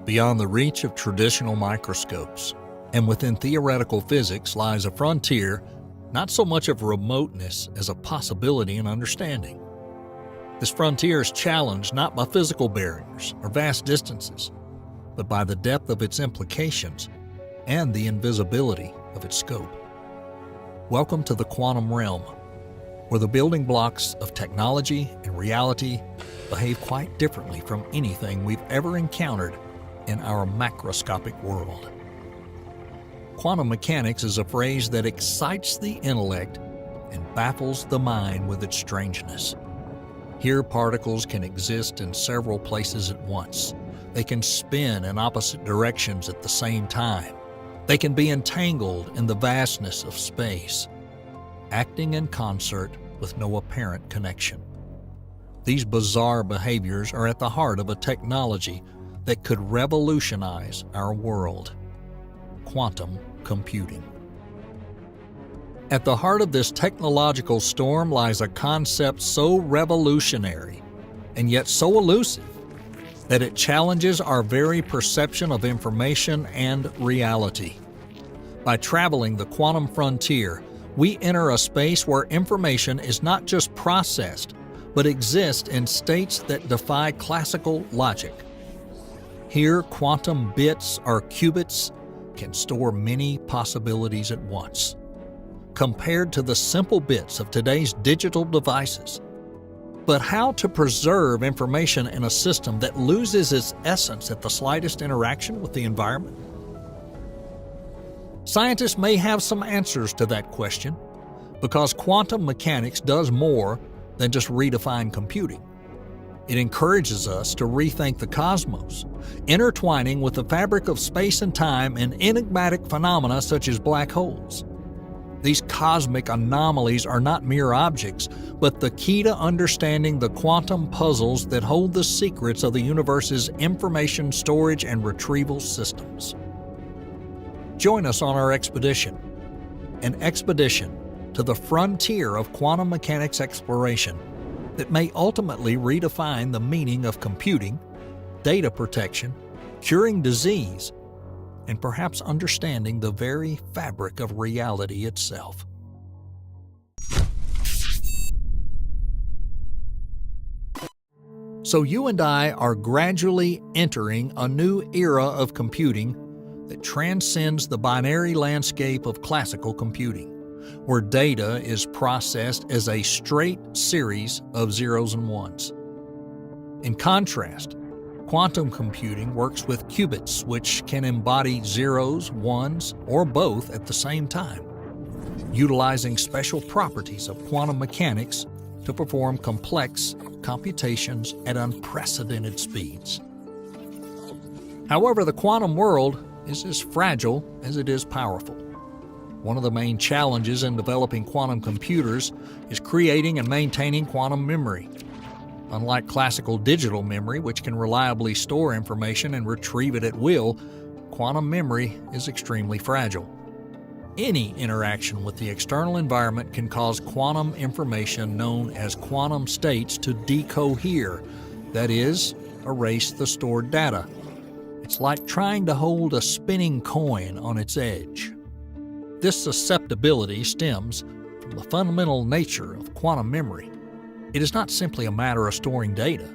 Beyond the reach of traditional microscopes, and within theoretical physics lies a frontier not so much of remoteness as a possibility in understanding. This frontier is challenged not by physical barriers or vast distances, but by the depth of its implications and the invisibility of its scope. Welcome to the quantum realm, where the building blocks of technology and reality behave quite differently from anything we've ever encountered in our macroscopic world. Quantum mechanics is a phrase that excites the intellect and baffles the mind with its strangeness. Here, particles can exist in several places at once. They can spin in opposite directions at the same time. They can be entangled in the vastness of space, acting in concert with no apparent connection. These bizarre behaviors are at the heart of a technology that could revolutionize our world: quantum computing. At the heart of this technological storm lies a concept so revolutionary and yet so elusive that it challenges our very perception of information and reality. By traveling the quantum frontier, we enter a space where information is not just processed, but exists in states that defy classical logic. Here, quantum bits or qubits can store many possibilities at once. Compared to the simple bits of today's digital devices. But how to preserve information in a system that loses its essence at the slightest interaction with the environment? Scientists may have some answers to that question, because quantum mechanics does more than just redefine computing. It encourages us to rethink the cosmos, intertwining with the fabric of space and time in enigmatic phenomena such as black holes. These cosmic anomalies are not mere objects, but the key to understanding the quantum puzzles that hold the secrets of the universe's information storage and retrieval systems. Join us on our expedition, an expedition to the frontier of quantum mechanics exploration that may ultimately redefine the meaning of computing, data protection, curing disease, and perhaps understanding the very fabric of reality itself. So you and I are gradually entering a new era of computing that transcends the binary landscape of classical computing, where data is processed as a straight series of zeros and ones. In contrast, quantum computing works with qubits, which can embody zeros, ones, or both at the same time, utilizing special properties of quantum mechanics to perform complex computations at unprecedented speeds. However, the quantum world is as fragile as it is powerful. One of the main challenges in developing quantum computers is creating and maintaining quantum memory. Unlike classical digital memory, which can reliably store information and retrieve it at will, quantum memory is extremely fragile. Any interaction with the external environment can cause quantum information known as quantum states to decohere, that is, erase the stored data. It's like trying to hold a spinning coin on its edge. This susceptibility stems from the fundamental nature of quantum memory. It is not simply a matter of storing data,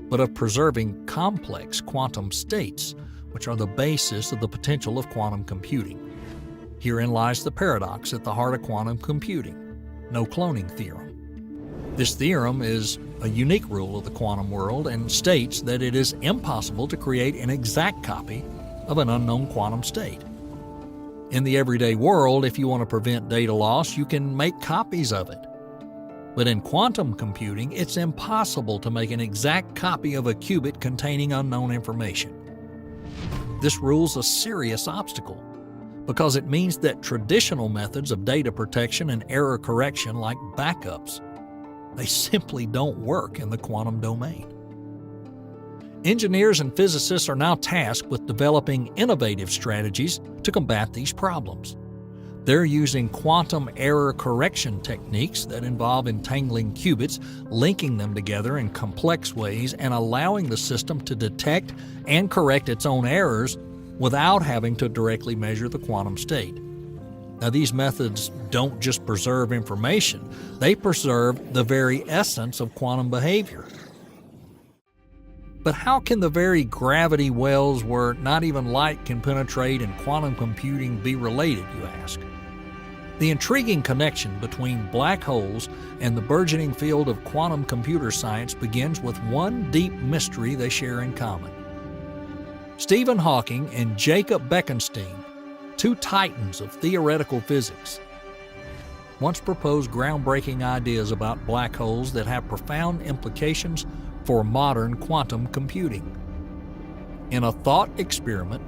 but of preserving complex quantum states, which are the basis of the potential of quantum computing. Herein lies the paradox at the heart of quantum computing: no cloning theorem. This theorem is a unique rule of the quantum world and states that it is impossible to create an exact copy of an unknown quantum state. In the everyday world, if you want to prevent data loss, you can make copies of it. But in quantum computing, it's impossible to make an exact copy of a qubit containing unknown information. This rule's a serious obstacle, because it means that traditional methods of data protection and error correction, like backups, they simply don't work in the quantum domain. Engineers and physicists are now tasked with developing innovative strategies to combat these problems. They're using quantum error correction techniques that involve entangling qubits, linking them together in complex ways, and allowing the system to detect and correct its own errors without having to directly measure the quantum state. Now, these methods don't just preserve information, they preserve the very essence of quantum behavior. But how can the very gravity wells where not even light can penetrate and quantum computing be related, you ask? The intriguing connection between black holes and the burgeoning field of quantum computer science begins with one deep mystery they share in common. Stephen Hawking and Jacob Bekenstein, two titans of theoretical physics, once proposed groundbreaking ideas about black holes that have profound implications for modern quantum computing. In a thought experiment,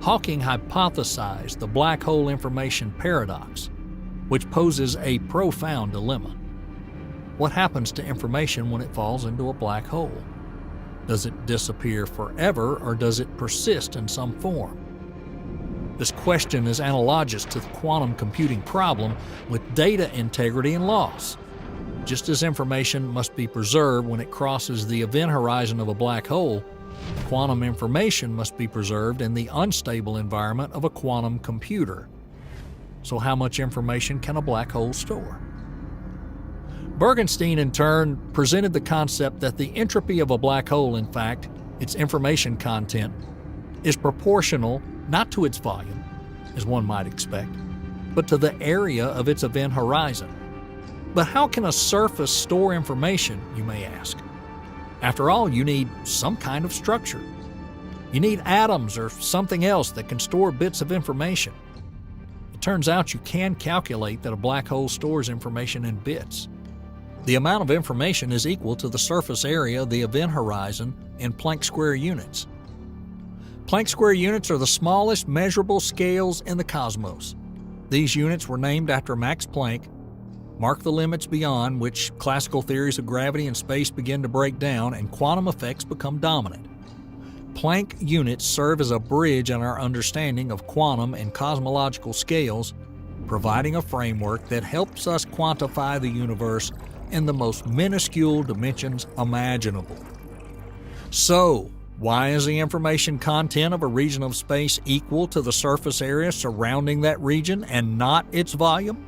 Hawking hypothesized the black hole information paradox, which poses a profound dilemma. What happens to information when it falls into a black hole? Does it disappear forever, or does it persist in some form? This question is analogous to the quantum computing problem with data integrity and loss. Just as information must be preserved when it crosses the event horizon of a black hole, quantum information must be preserved in the unstable environment of a quantum computer. So how much information can a black hole store? Bekenstein, in turn, presented the concept that the entropy of a black hole, in fact, its information content, is proportional not to its volume, as one might expect, but to the area of its event horizon. But how can a surface store information, you may ask? After all, you need some kind of structure. You need atoms or something else that can store bits of information. It turns out you can calculate that a black hole stores information in bits. The amount of information is equal to the surface area of the event horizon in Planck square units. Planck square units are the smallest measurable scales in the cosmos. These units were named after Max Planck, mark the limits beyond which classical theories of gravity and space begin to break down and quantum effects become dominant. Planck units serve as a bridge in our understanding of quantum and cosmological scales, providing a framework that helps us quantify the universe in the most minuscule dimensions imaginable. So, why is the information content of a region of space equal to the surface area surrounding that region and not its volume?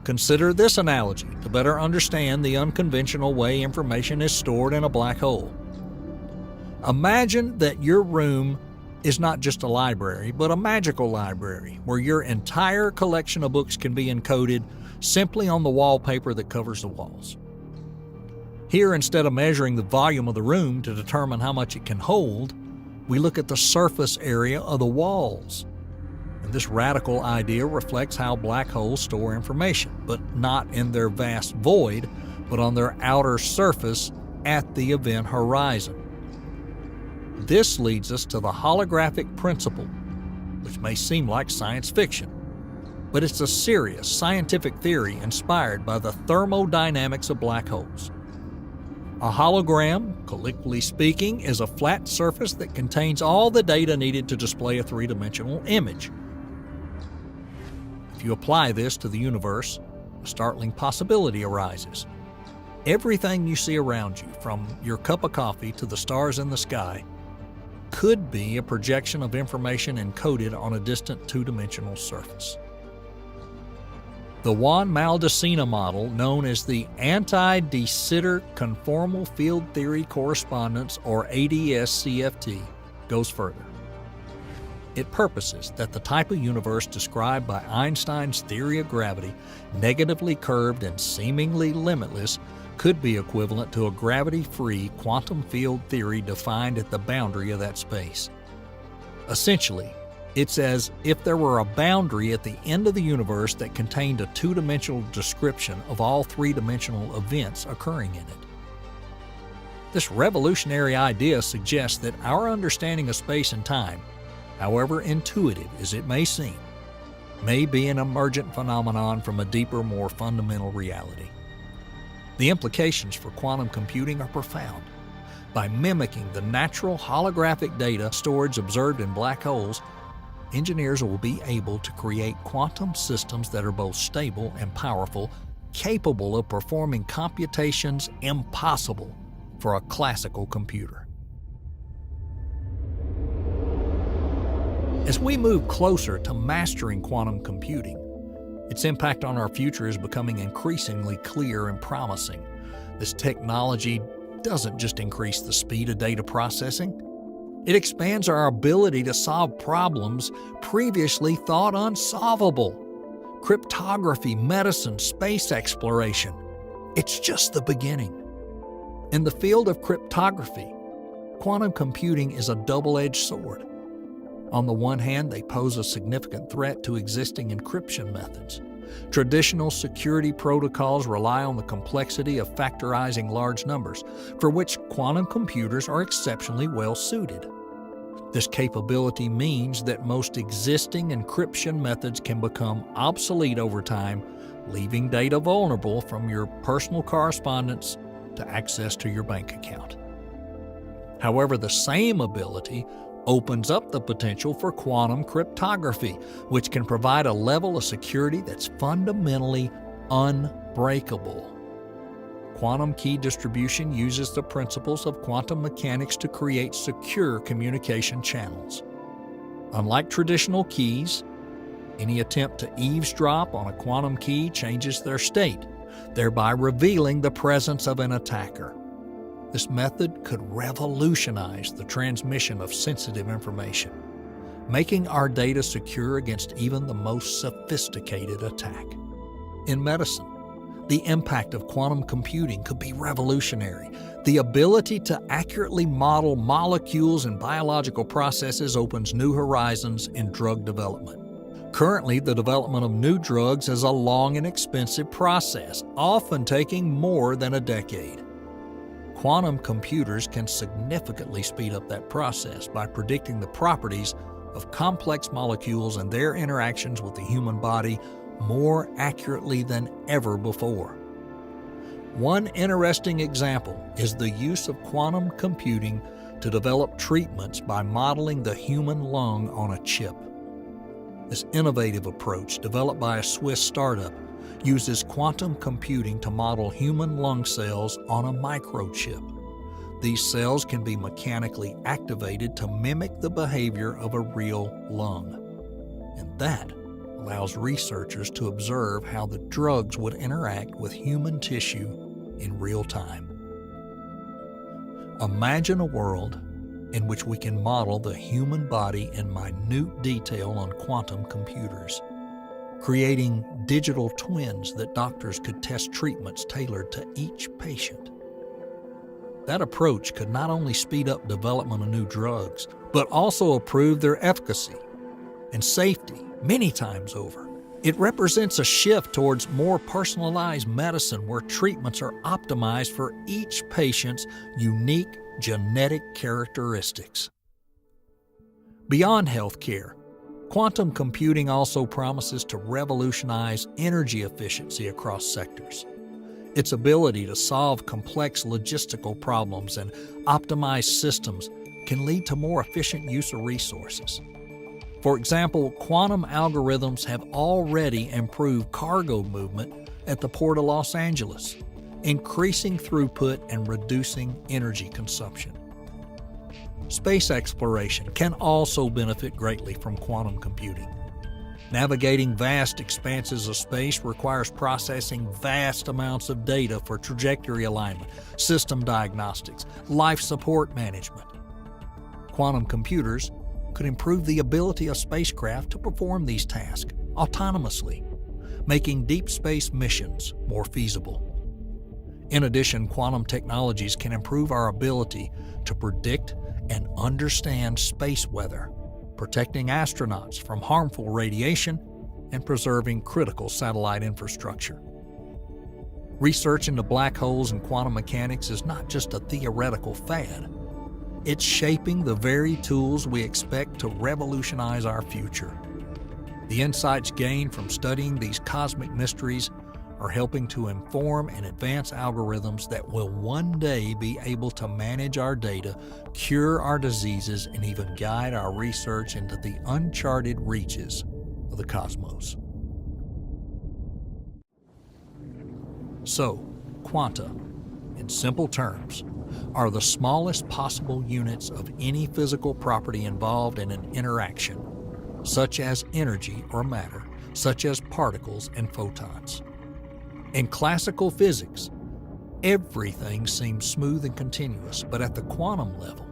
Consider this analogy to better understand the unconventional way information is stored in a black hole. Imagine that your room is not just a library, but a magical library where your entire collection of books can be encoded simply on the wallpaper that covers the walls. Here, instead of measuring the volume of the room to determine how much it can hold, we look at the surface area of the walls. And this radical idea reflects how black holes store information, but not in their vast void, but on their outer surface at the event horizon. This leads us to the holographic principle, which may seem like science fiction, but it's a serious scientific theory inspired by the thermodynamics of black holes. A hologram, colloquially speaking, is a flat surface that contains all the data needed to display a three-dimensional image. If you apply this to the universe, a startling possibility arises. Everything you see around you, from your cup of coffee to the stars in the sky, could be a projection of information encoded on a distant two-dimensional surface. The Juan Maldacena model, known as the Anti-de Sitter Conformal Field Theory Correspondence, or ADS-CFT, goes further. It purposes that the type of universe described by Einstein's theory of gravity, negatively curved and seemingly limitless, could be equivalent to a gravity-free quantum field theory defined at the boundary of that space. Essentially, it's as if there were a boundary at the end of the universe that contained a two-dimensional description of all three-dimensional events occurring in it. This revolutionary idea suggests that our understanding of space and time, however intuitive as it may seem, may be an emergent phenomenon from a deeper, more fundamental reality. The implications for quantum computing are profound. By mimicking the natural holographic data storage observed in black holes, engineers will be able to create quantum systems that are both stable and powerful, capable of performing computations impossible for a classical computer. As we move closer to mastering quantum computing, its impact on our future is becoming increasingly clear and promising. This technology doesn't just increase the speed of data processing, it expands our ability to solve problems previously thought unsolvable. Cryptography, medicine, space exploration. It's just the beginning. In the field of cryptography, quantum computing is a double-edged sword. On the one hand, they pose a significant threat to existing encryption methods. Traditional security protocols rely on the complexity of factorizing large numbers, for which quantum computers are exceptionally well suited. This capability means that most existing encryption methods can become obsolete over time, leaving data vulnerable from your personal correspondence to access to your bank account. However, the same ability opens up the potential for quantum cryptography, which can provide a level of security that's fundamentally unbreakable. Quantum key distribution uses the principles of quantum mechanics to create secure communication channels. Unlike traditional keys, any attempt to eavesdrop on a quantum key changes their state, thereby revealing the presence of an attacker. This method could revolutionize the transmission of sensitive information, making our data secure against even the most sophisticated attack. In medicine, the impact of quantum computing could be revolutionary. The ability to accurately model molecules and biological processes opens new horizons in drug development. Currently, the development of new drugs is a long and expensive process, often taking more than a decade. Quantum computers can significantly speed up that process by predicting the properties of complex molecules and their interactions with the human body more accurately than ever before. One interesting example is the use of quantum computing to develop treatments by modeling the human lung on a chip. This innovative approach, developed by a Swiss startup, uses quantum computing to model human lung cells on a microchip. These cells can be mechanically activated to mimic the behavior of a real lung. And that allows researchers to observe how the drugs would interact with human tissue in real time. Imagine a world in which we can model the human body in minute detail on quantum computers, creating digital twins that doctors could test treatments tailored to each patient. That approach could not only speed up development of new drugs, but also improve their efficacy and safety many times over. It represents a shift towards more personalized medicine where treatments are optimized for each patient's unique genetic characteristics. Beyond healthcare, quantum computing also promises to revolutionize energy efficiency across sectors. Its ability to solve complex logistical problems and optimize systems can lead to more efficient use of resources. For example, quantum algorithms have already improved cargo movement at the Port of Los Angeles, increasing throughput and reducing energy consumption. Space exploration can also benefit greatly from quantum computing. Navigating vast expanses of space requires processing vast amounts of data for trajectory alignment, system diagnostics, life support management. Quantum computers could improve the ability of spacecraft to perform these tasks autonomously, making deep space missions more feasible. In addition, quantum technologies can improve our ability to predict and understand space weather, protecting astronauts from harmful radiation and preserving critical satellite infrastructure. Research into black holes and quantum mechanics is not just a theoretical fad. It's shaping the very tools we expect to revolutionize our future. The insights gained from studying these cosmic mysteries are helping to inform and advance algorithms that will one day be able to manage our data, cure our diseases, and even guide our research into the uncharted reaches of the cosmos. So, quanta, in simple terms, are the smallest possible units of any physical property involved in an interaction, such as energy or matter, such as particles and photons. In classical physics, everything seems smooth and continuous, but at the quantum level,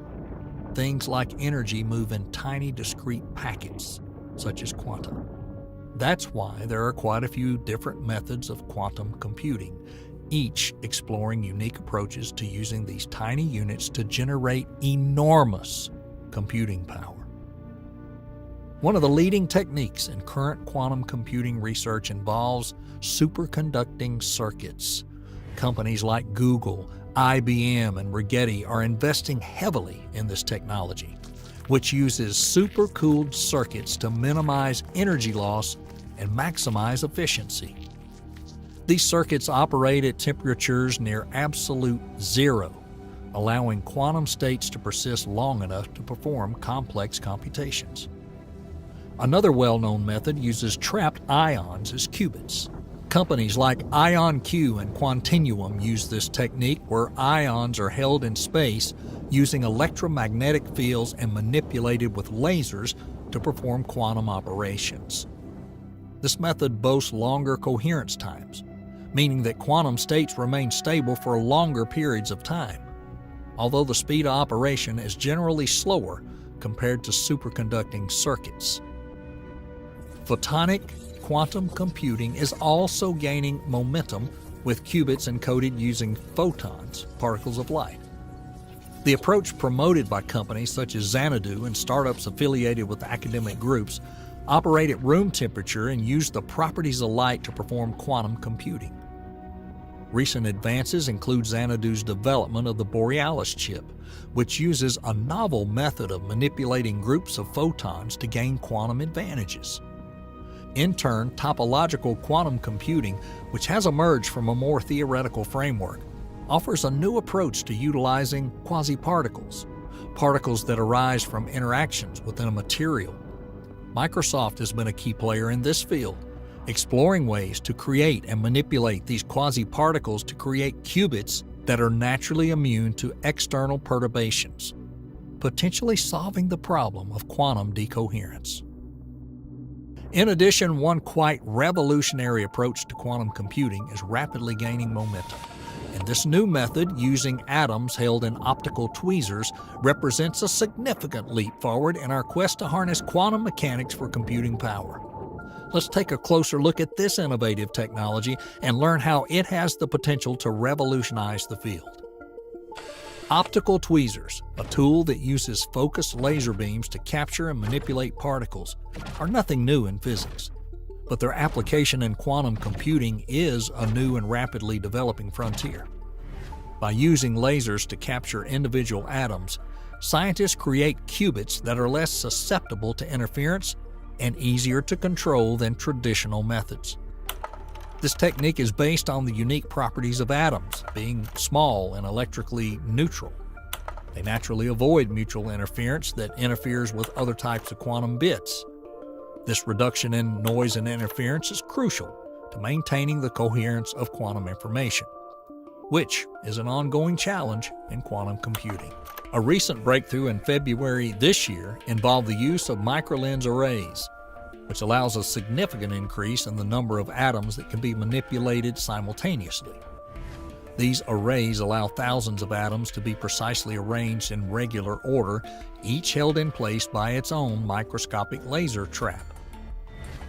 things like energy move in tiny discrete packets, such as quanta. That's why there are quite a few different methods of quantum computing, each exploring unique approaches to using these tiny units to generate enormous computing power. One of the leading techniques in current quantum computing research involves superconducting circuits. Companies like Google, IBM, and Rigetti are investing heavily in this technology, which uses supercooled circuits to minimize energy loss and maximize efficiency. These circuits operate at temperatures near absolute zero, allowing quantum states to persist long enough to perform complex computations. Another well-known method uses trapped ions as qubits. Companies like IonQ and Quantinuum use this technique where ions are held in space using electromagnetic fields and manipulated with lasers to perform quantum operations. This method boasts longer coherence times, meaning that quantum states remain stable for longer periods of time, although the speed of operation is generally slower compared to superconducting circuits. Photonic quantum computing is also gaining momentum with qubits encoded using photons, particles of light. The approach promoted by companies such as Xanadu and startups affiliated with academic groups operate at room temperature and use the properties of light to perform quantum computing. Recent advances include Xanadu's development of the Borealis chip, which uses a novel method of manipulating groups of photons to gain quantum advantages. In turn, topological quantum computing, which has emerged from a more theoretical framework, offers a new approach to utilizing quasi-particles, particles that arise from interactions within a material. Microsoft has been a key player in this field, exploring ways to create and manipulate these quasi-particles to create qubits that are naturally immune to external perturbations, potentially solving the problem of quantum decoherence. In addition, one quite revolutionary approach to quantum computing is rapidly gaining momentum. And this new method, using atoms held in optical tweezers, represents a significant leap forward in our quest to harness quantum mechanics for computing power. Let's take a closer look at this innovative technology and learn how it has the potential to revolutionize the field. Optical tweezers, a tool that uses focused laser beams to capture and manipulate particles, are nothing new in physics. But their application in quantum computing is a new and rapidly developing frontier. By using lasers to capture individual atoms, scientists create qubits that are less susceptible to interference and easier to control than traditional methods. This technique is based on the unique properties of atoms, being small and electrically neutral. They naturally avoid mutual interference that interferes with other types of quantum bits. This reduction in noise and interference is crucial to maintaining the coherence of quantum information, which is an ongoing challenge in quantum computing. A recent breakthrough in February this year involved the use of microlens arrays, which allows a significant increase in the number of atoms that can be manipulated simultaneously. These arrays allow thousands of atoms to be precisely arranged in regular order, each held in place by its own microscopic laser trap.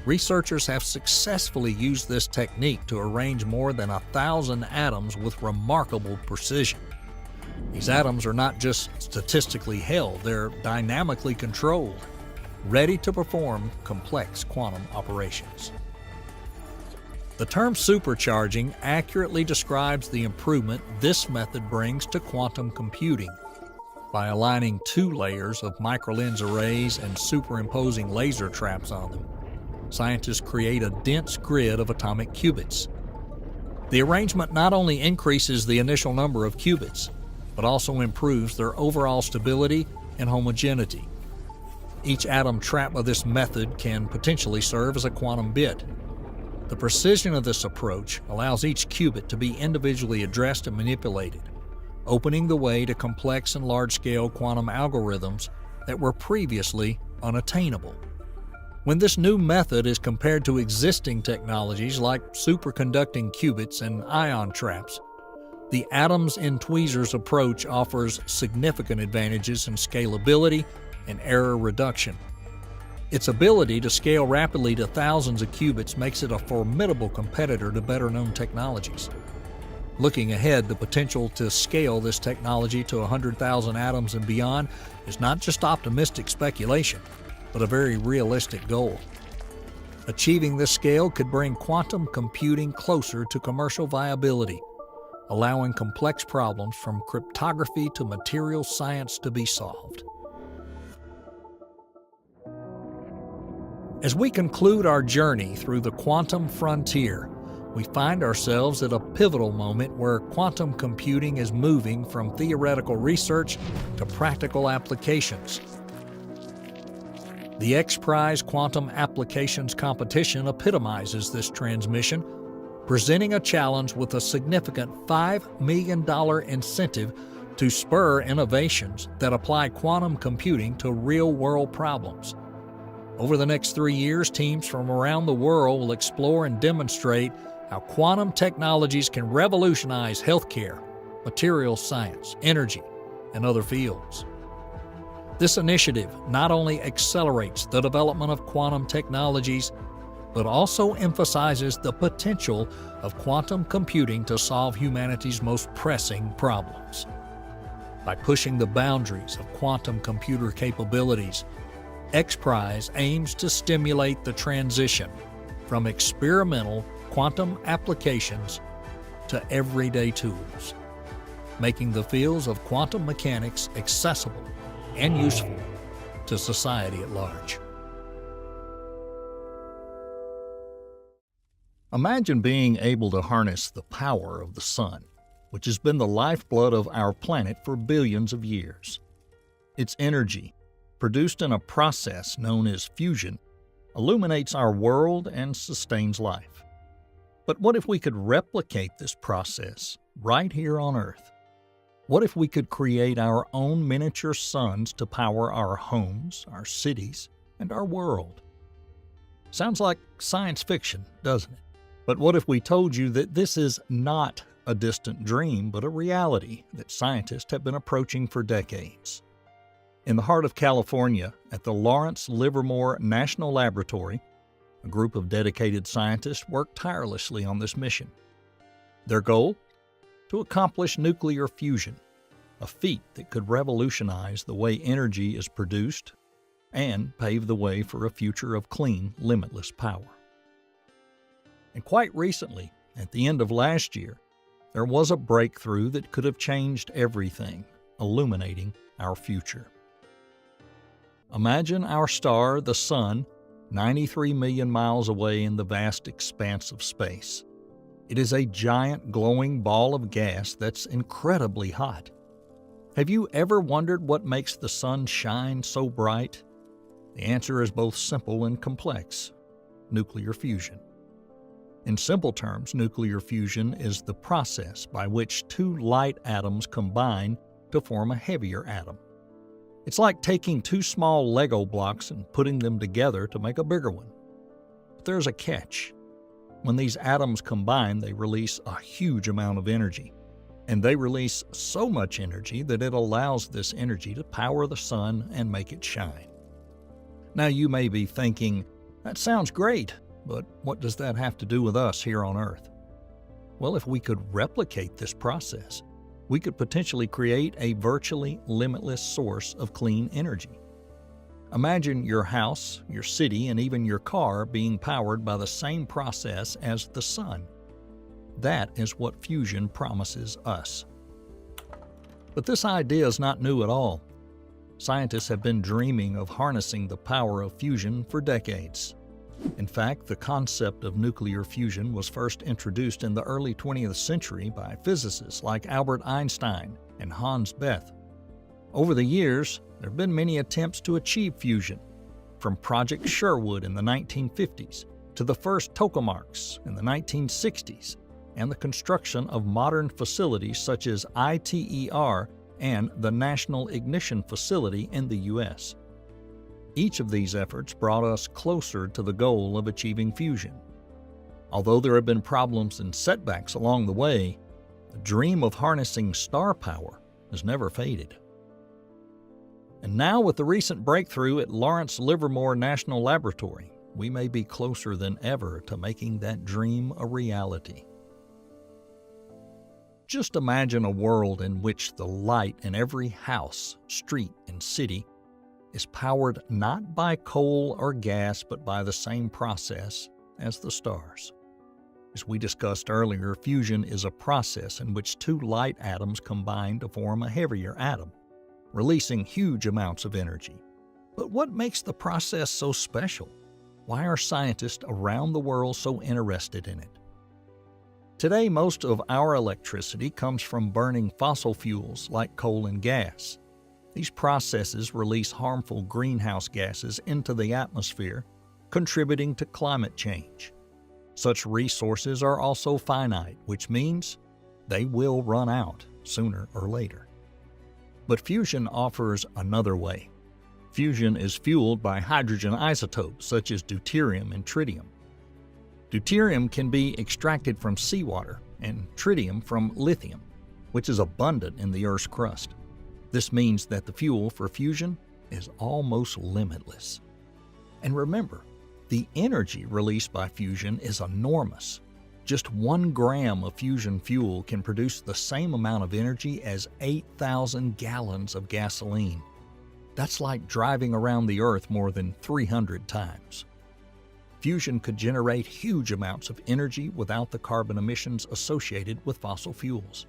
Researchers have successfully used this technique to arrange more than 1,000 atoms with remarkable precision. These atoms are not just statistically held, they're dynamically controlled, ready to perform complex quantum operations. The term supercharging accurately describes the improvement this method brings to quantum computing. By aligning two layers of microlens arrays and superimposing laser traps on them, scientists create a dense grid of atomic qubits. The arrangement not only increases the initial number of qubits, but also improves their overall stability and homogeneity. Each atom trapped by this method can potentially serve as a quantum bit. The precision of this approach allows each qubit to be individually addressed and manipulated, opening the way to complex and large-scale quantum algorithms that were previously unattainable. When this new method is compared to existing technologies like superconducting qubits and ion traps, the atoms in tweezers approach offers significant advantages in scalability and error reduction. Its ability to scale rapidly to thousands of qubits makes it a formidable competitor to better-known technologies. Looking ahead, the potential to scale this technology to 100,000 atoms and beyond is not just optimistic speculation, but a very realistic goal. Achieving this scale could bring quantum computing closer to commercial viability, allowing complex problems from cryptography to material science to be solved. As we conclude our journey through the quantum frontier, we find ourselves at a pivotal moment where quantum computing is moving from theoretical research to practical applications. The X Prize Quantum Applications Competition epitomizes this transmission, presenting a challenge with a significant $5 million incentive to spur innovations that apply quantum computing to real-world problems. Over the next 3 years, teams from around the world will explore and demonstrate how quantum technologies can revolutionize healthcare, materials science, energy, and other fields. This initiative not only accelerates the development of quantum technologies, but also emphasizes the potential of quantum computing to solve humanity's most pressing problems. By pushing the boundaries of quantum computer capabilities, X Prize aims to stimulate the transition from experimental quantum applications to everyday tools, making the fields of quantum mechanics accessible and useful to society at large. Imagine being able to harness the power of the sun, which has been the lifeblood of our planet for billions of years. Its energy, produced in a process known as fusion, illuminates our world and sustains life. But what if we could replicate this process right here on Earth? What if we could create our own miniature suns to power our homes, our cities, and our world? Sounds like science fiction, doesn't it? But what if we told you that this is not a distant dream, but a reality that scientists have been approaching for decades? In the heart of California, at the Lawrence Livermore National Laboratory, a group of dedicated scientists worked tirelessly on this mission. Their goal? To accomplish nuclear fusion, a feat that could revolutionize the way energy is produced and pave the way for a future of clean, limitless power. And quite recently, at the end of last year, there was a breakthrough that could have changed everything, illuminating our future. Imagine our star, the Sun, 93 million miles away in the vast expanse of space. It is a giant glowing ball of gas that's incredibly hot. Have you ever wondered what makes the sun shine so bright? The answer is both simple and complex: nuclear fusion. In simple terms, nuclear fusion is the process by which two light atoms combine to form a heavier atom. It's like taking two small Lego blocks and putting them together to make a bigger one. But there's a catch. When these atoms combine, they release a huge amount of energy. And they release so much energy that it allows this energy to power the sun and make it shine. Now you may be thinking, that sounds great, but what does that have to do with us here on Earth? Well, if we could replicate this process, we could potentially create a virtually limitless source of clean energy. Imagine your house, your city, and even your car being powered by the same process as the sun. That is what fusion promises us. But this idea is not new at all. Scientists have been dreaming of harnessing the power of fusion for decades. In fact, the concept of nuclear fusion was first introduced in the early 20th century by physicists like Albert Einstein and Hans Bethe. Over the years, there have been many attempts to achieve fusion, from Project Sherwood in the 1950s to the first tokamaks in the 1960s, and the construction of modern facilities such as ITER and the National Ignition Facility in the U.S. Each of these efforts brought us closer to the goal of achieving fusion. Although there have been problems and setbacks along the way, the dream of harnessing star power has never faded. And now, with the recent breakthrough at Lawrence Livermore National Laboratory, we may be closer than ever to making that dream a reality. Just imagine a world in which the light in every house, street, and city is powered not by coal or gas, but by the same process as the stars. As we discussed earlier, fusion is a process in which two light atoms combine to form a heavier atom, releasing huge amounts of energy. But what makes the process so special? Why are scientists around the world so interested in it? Today, most of our electricity comes from burning fossil fuels like coal and gas. These processes release harmful greenhouse gases into the atmosphere, contributing to climate change. Such resources are also finite, which means they will run out sooner or later. But fusion offers another way. Fusion is fueled by hydrogen isotopes such as deuterium and tritium. Deuterium can be extracted from seawater and tritium from lithium, which is abundant in the Earth's crust. This means that the fuel for fusion is almost limitless. And remember, the energy released by fusion is enormous. Just 1 gram of fusion fuel can produce the same amount of energy as 8,000 gallons of gasoline. That's like driving around the Earth more than 300 times. Fusion could generate huge amounts of energy without the carbon emissions associated with fossil fuels.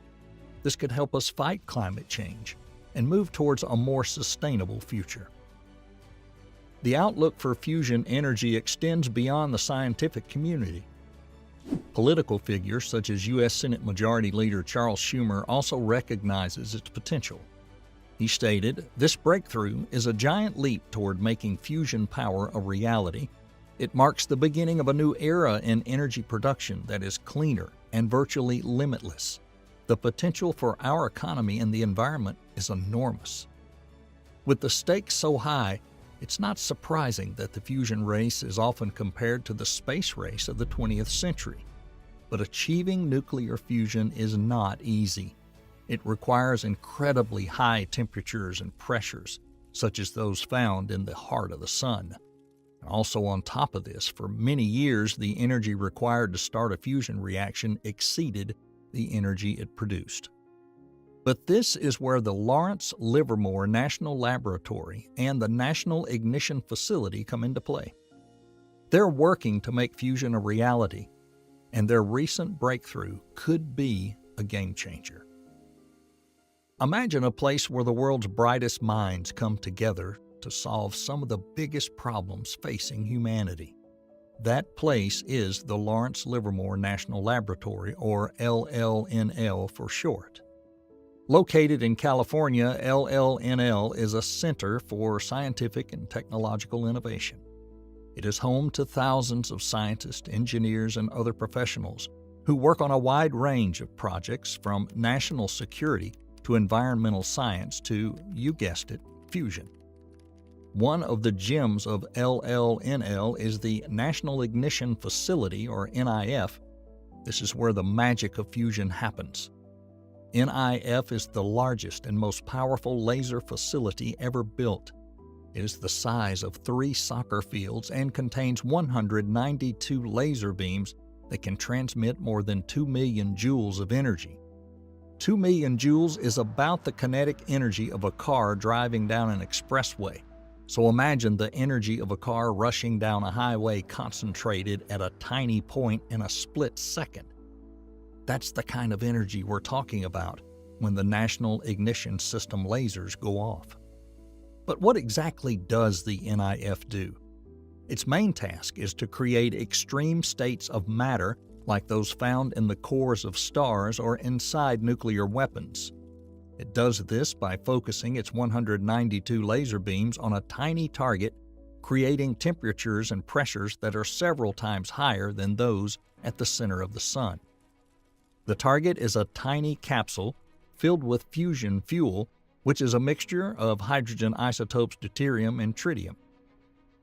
This could help us fight climate change and move towards a more sustainable future. The outlook for fusion energy extends beyond the scientific community. Political figures such as U.S. Senate Majority Leader Charles Schumer also recognizes its potential. He stated, "This breakthrough is a giant leap toward making fusion power a reality. It marks the beginning of a new era in energy production that is cleaner and virtually limitless. The potential for our economy and the environment is enormous." With the stakes so high, it's not surprising that the fusion race is often compared to the space race of the 20th century. But achieving nuclear fusion is not easy. It requires incredibly high temperatures and pressures, such as those found in the heart of the sun. And also on top of this, for many years, the energy required to start a fusion reaction exceeded the energy it produced. But this is where the Lawrence Livermore National Laboratory and the National Ignition Facility come into play. They're working to make fusion a reality, and their recent breakthrough could be a game changer. Imagine a place where the world's brightest minds come together to solve some of the biggest problems facing humanity. That place is the Lawrence Livermore National Laboratory, or LLNL for short. Located in California, LLNL is a center for scientific and technological innovation. It is home to thousands of scientists, engineers, and other professionals who work on a wide range of projects, from national security to environmental science to, you guessed it, fusion. One of the gems of LLNL is the National Ignition Facility, or NIF. This is where the magic of fusion happens. NIF is the largest and most powerful laser facility ever built. It is the size of 3 soccer fields and contains 192 laser beams that can transmit more than 2 million joules of energy. 2 million joules is about the kinetic energy of a car driving down an expressway. So imagine the energy of a car rushing down a highway concentrated at a tiny point in a split second. That's the kind of energy we're talking about when the National Ignition System lasers go off. But what exactly does the NIF do? Its main task is to create extreme states of matter like those found in the cores of stars or inside nuclear weapons. It does this by focusing its 192 laser beams on a tiny target, creating temperatures and pressures that are several times higher than those at the center of the Sun. The target is a tiny capsule filled with fusion fuel, which is a mixture of hydrogen isotopes deuterium and tritium.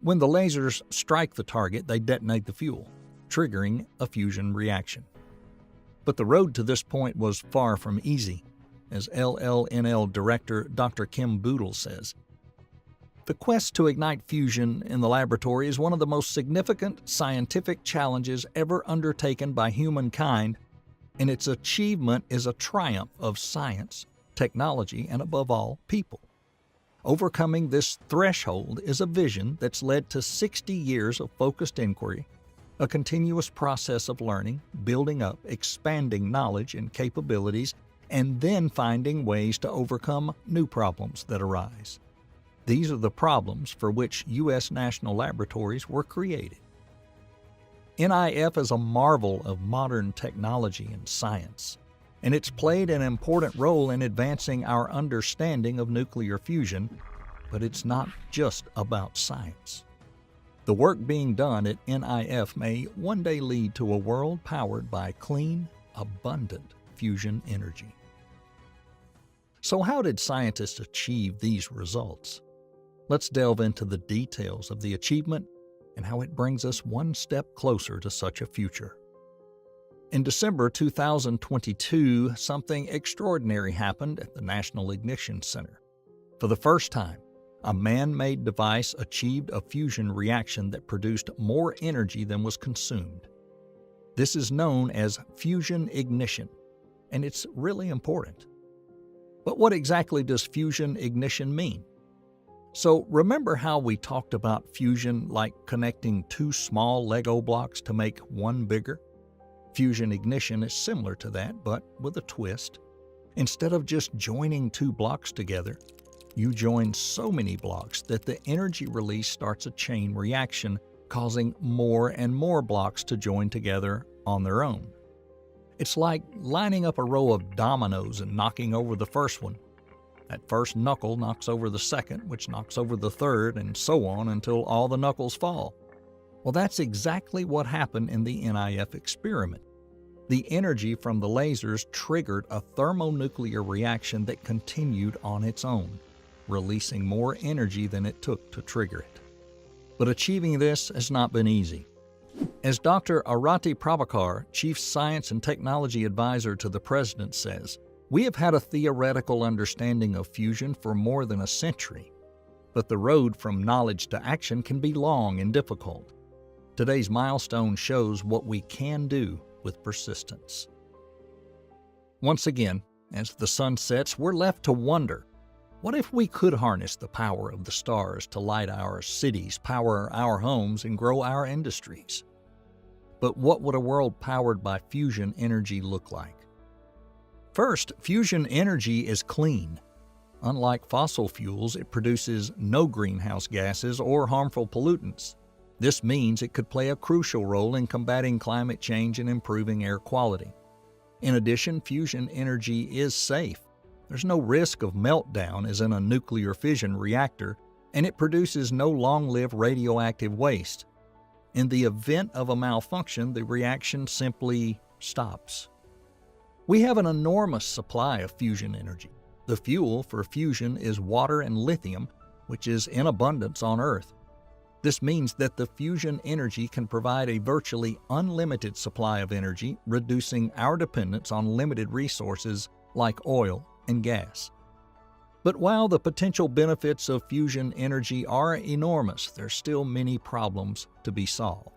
When the lasers strike the target, they detonate the fuel, triggering a fusion reaction. But the road to this point was far from easy, as LLNL director Dr. Kim Boodle says. The quest to ignite fusion in the laboratory is one of the most significant scientific challenges ever undertaken by humankind, and its achievement is a triumph of science, technology, and above all, people. Overcoming this threshold is a vision that's led to 60 years of focused inquiry, a continuous process of learning, building up, expanding knowledge and capabilities, and then finding ways to overcome new problems that arise. These are the problems for which U.S. national laboratories were created. NIF is a marvel of modern technology and science, and it's played an important role in advancing our understanding of nuclear fusion, but it's not just about science. The work being done at NIF may one day lead to a world powered by clean, abundant fusion energy. So how did scientists achieve these results? Let's delve into the details of the achievement and how it brings us one step closer to such a future. In December 2022, something extraordinary happened at the National Ignition Center. For the first time, a man-made device achieved a fusion reaction that produced more energy than was consumed. This is known as fusion ignition, and it's really important. But what exactly does fusion ignition mean? So remember how we talked about fusion like connecting two small Lego blocks to make one bigger? Fusion ignition is similar to that, but with a twist. Instead of just joining two blocks together, you join so many blocks that the energy release starts a chain reaction, causing more and more blocks to join together on their own. It's like lining up a row of dominoes and knocking over the first one. That first knuckle knocks over the second, which knocks over the third, and so on until all the knuckles fall. Well, that's exactly what happened in the NIF experiment. The energy from the lasers triggered a thermonuclear reaction that continued on its own, releasing more energy than it took to trigger it. But achieving this has not been easy. As Dr. Arati Prabhakar, Chief Science and Technology Advisor to the President, says, "We have had a theoretical understanding of fusion for more than a century, but the road from knowledge to action can be long and difficult. Today's milestone shows what we can do with persistence." Once again, as the sun sets, we're left to wonder, what if we could harness the power of the stars to light our cities, power our homes, and grow our industries? But what would a world powered by fusion energy look like? First, fusion energy is clean. Unlike fossil fuels, it produces no greenhouse gases or harmful pollutants. This means it could play a crucial role in combating climate change and improving air quality. In addition, fusion energy is safe. There's no risk of meltdown as in a nuclear fission reactor, and it produces no long-lived radioactive waste. In the event of a malfunction, the reaction simply stops. We have an enormous supply of fusion energy. The fuel for fusion is water and lithium, which is in abundance on Earth. This means that the fusion energy can provide a virtually unlimited supply of energy, reducing our dependence on limited resources like oil and gas. But while the potential benefits of fusion energy are enormous, there's still many problems to be solved.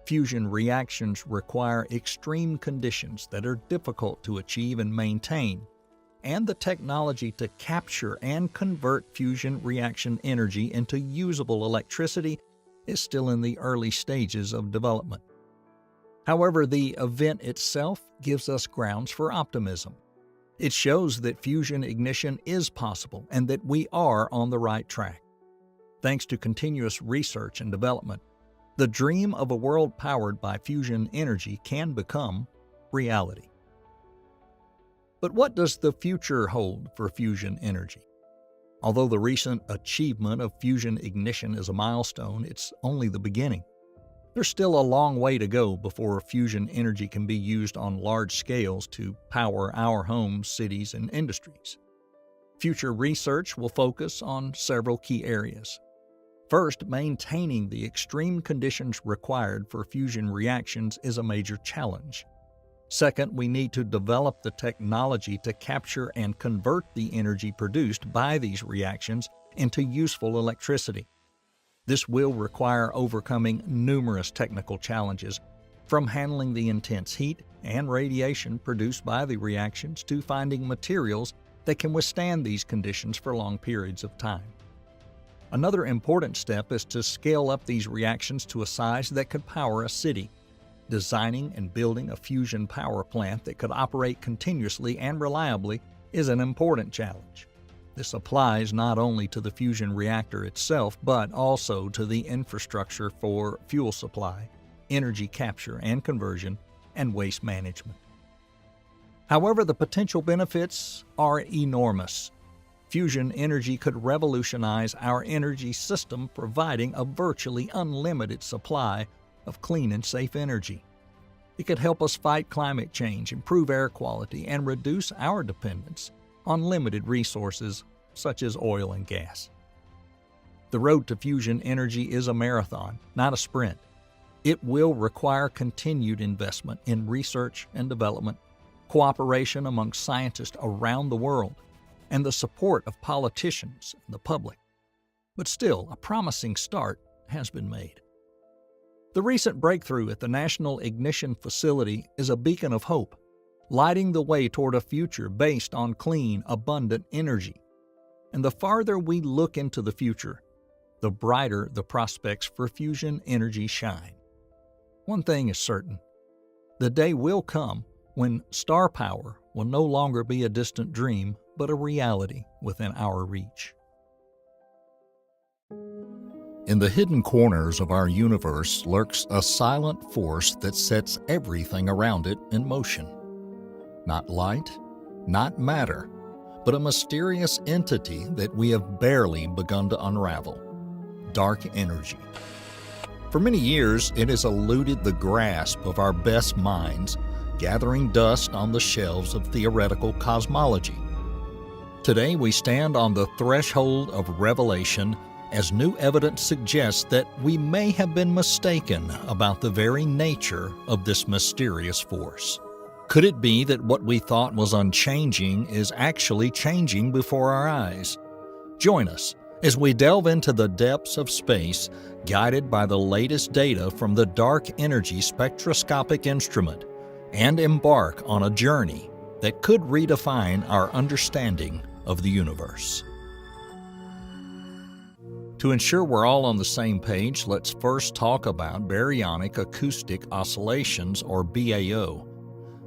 Fusion reactions require extreme conditions that are difficult to achieve and maintain, and the technology to capture and convert fusion reaction energy into usable electricity is still in the early stages of development. However, the event itself gives us grounds for optimism. It shows that fusion ignition is possible and that we are on the right track. Thanks to continuous research and development, the dream of a world powered by fusion energy can become reality. But what does the future hold for fusion energy? Although the recent achievement of fusion ignition is a milestone, it's only the beginning. There's still a long way to go before fusion energy can be used on large scales to power our homes, cities, and industries. Future research will focus on several key areas. First, maintaining the extreme conditions required for fusion reactions is a major challenge. Second, we need to develop the technology to capture and convert the energy produced by these reactions into useful electricity. This will require overcoming numerous technical challenges, from handling the intense heat and radiation produced by the reactions to finding materials that can withstand these conditions for long periods of time. Another important step is to scale up these reactions to a size that could power a city. Designing and building a fusion power plant that could operate continuously and reliably is an important challenge. This applies not only to the fusion reactor itself, but also to the infrastructure for fuel supply, energy capture and conversion, and waste management. However, the potential benefits are enormous. Fusion energy could revolutionize our energy system, providing a virtually unlimited supply of clean and safe energy. It could help us fight climate change, improve air quality, and reduce our dependence on limited resources such as oil and gas. The road to fusion energy is a marathon, not a sprint. It will require continued investment in research and development, cooperation among scientists around the world, and the support of politicians and the public. But still, a promising start has been made. The recent breakthrough at the National Ignition Facility is a beacon of hope, lighting the way toward a future based on clean, abundant energy. And the farther we look into the future, the brighter the prospects for fusion energy shine. One thing is certain: the day will come when star power will no longer be a distant dream, but a reality within our reach. In the hidden corners of our universe lurks a silent force that sets everything around it in motion. Not light, not matter, but a mysterious entity that we have barely begun to unravel: dark energy. For many years, it has eluded the grasp of our best minds, gathering dust on the shelves of theoretical cosmology. Today, we stand on the threshold of revelation as new evidence suggests that we may have been mistaken about the very nature of this mysterious force. Could it be that what we thought was unchanging is actually changing before our eyes? Join us as we delve into the depths of space, guided by the latest data from the Dark Energy Spectroscopic Instrument, and embark on a journey that could redefine our understanding of the universe. To ensure we're all on the same page, let's first talk about baryonic acoustic oscillations, or BAO.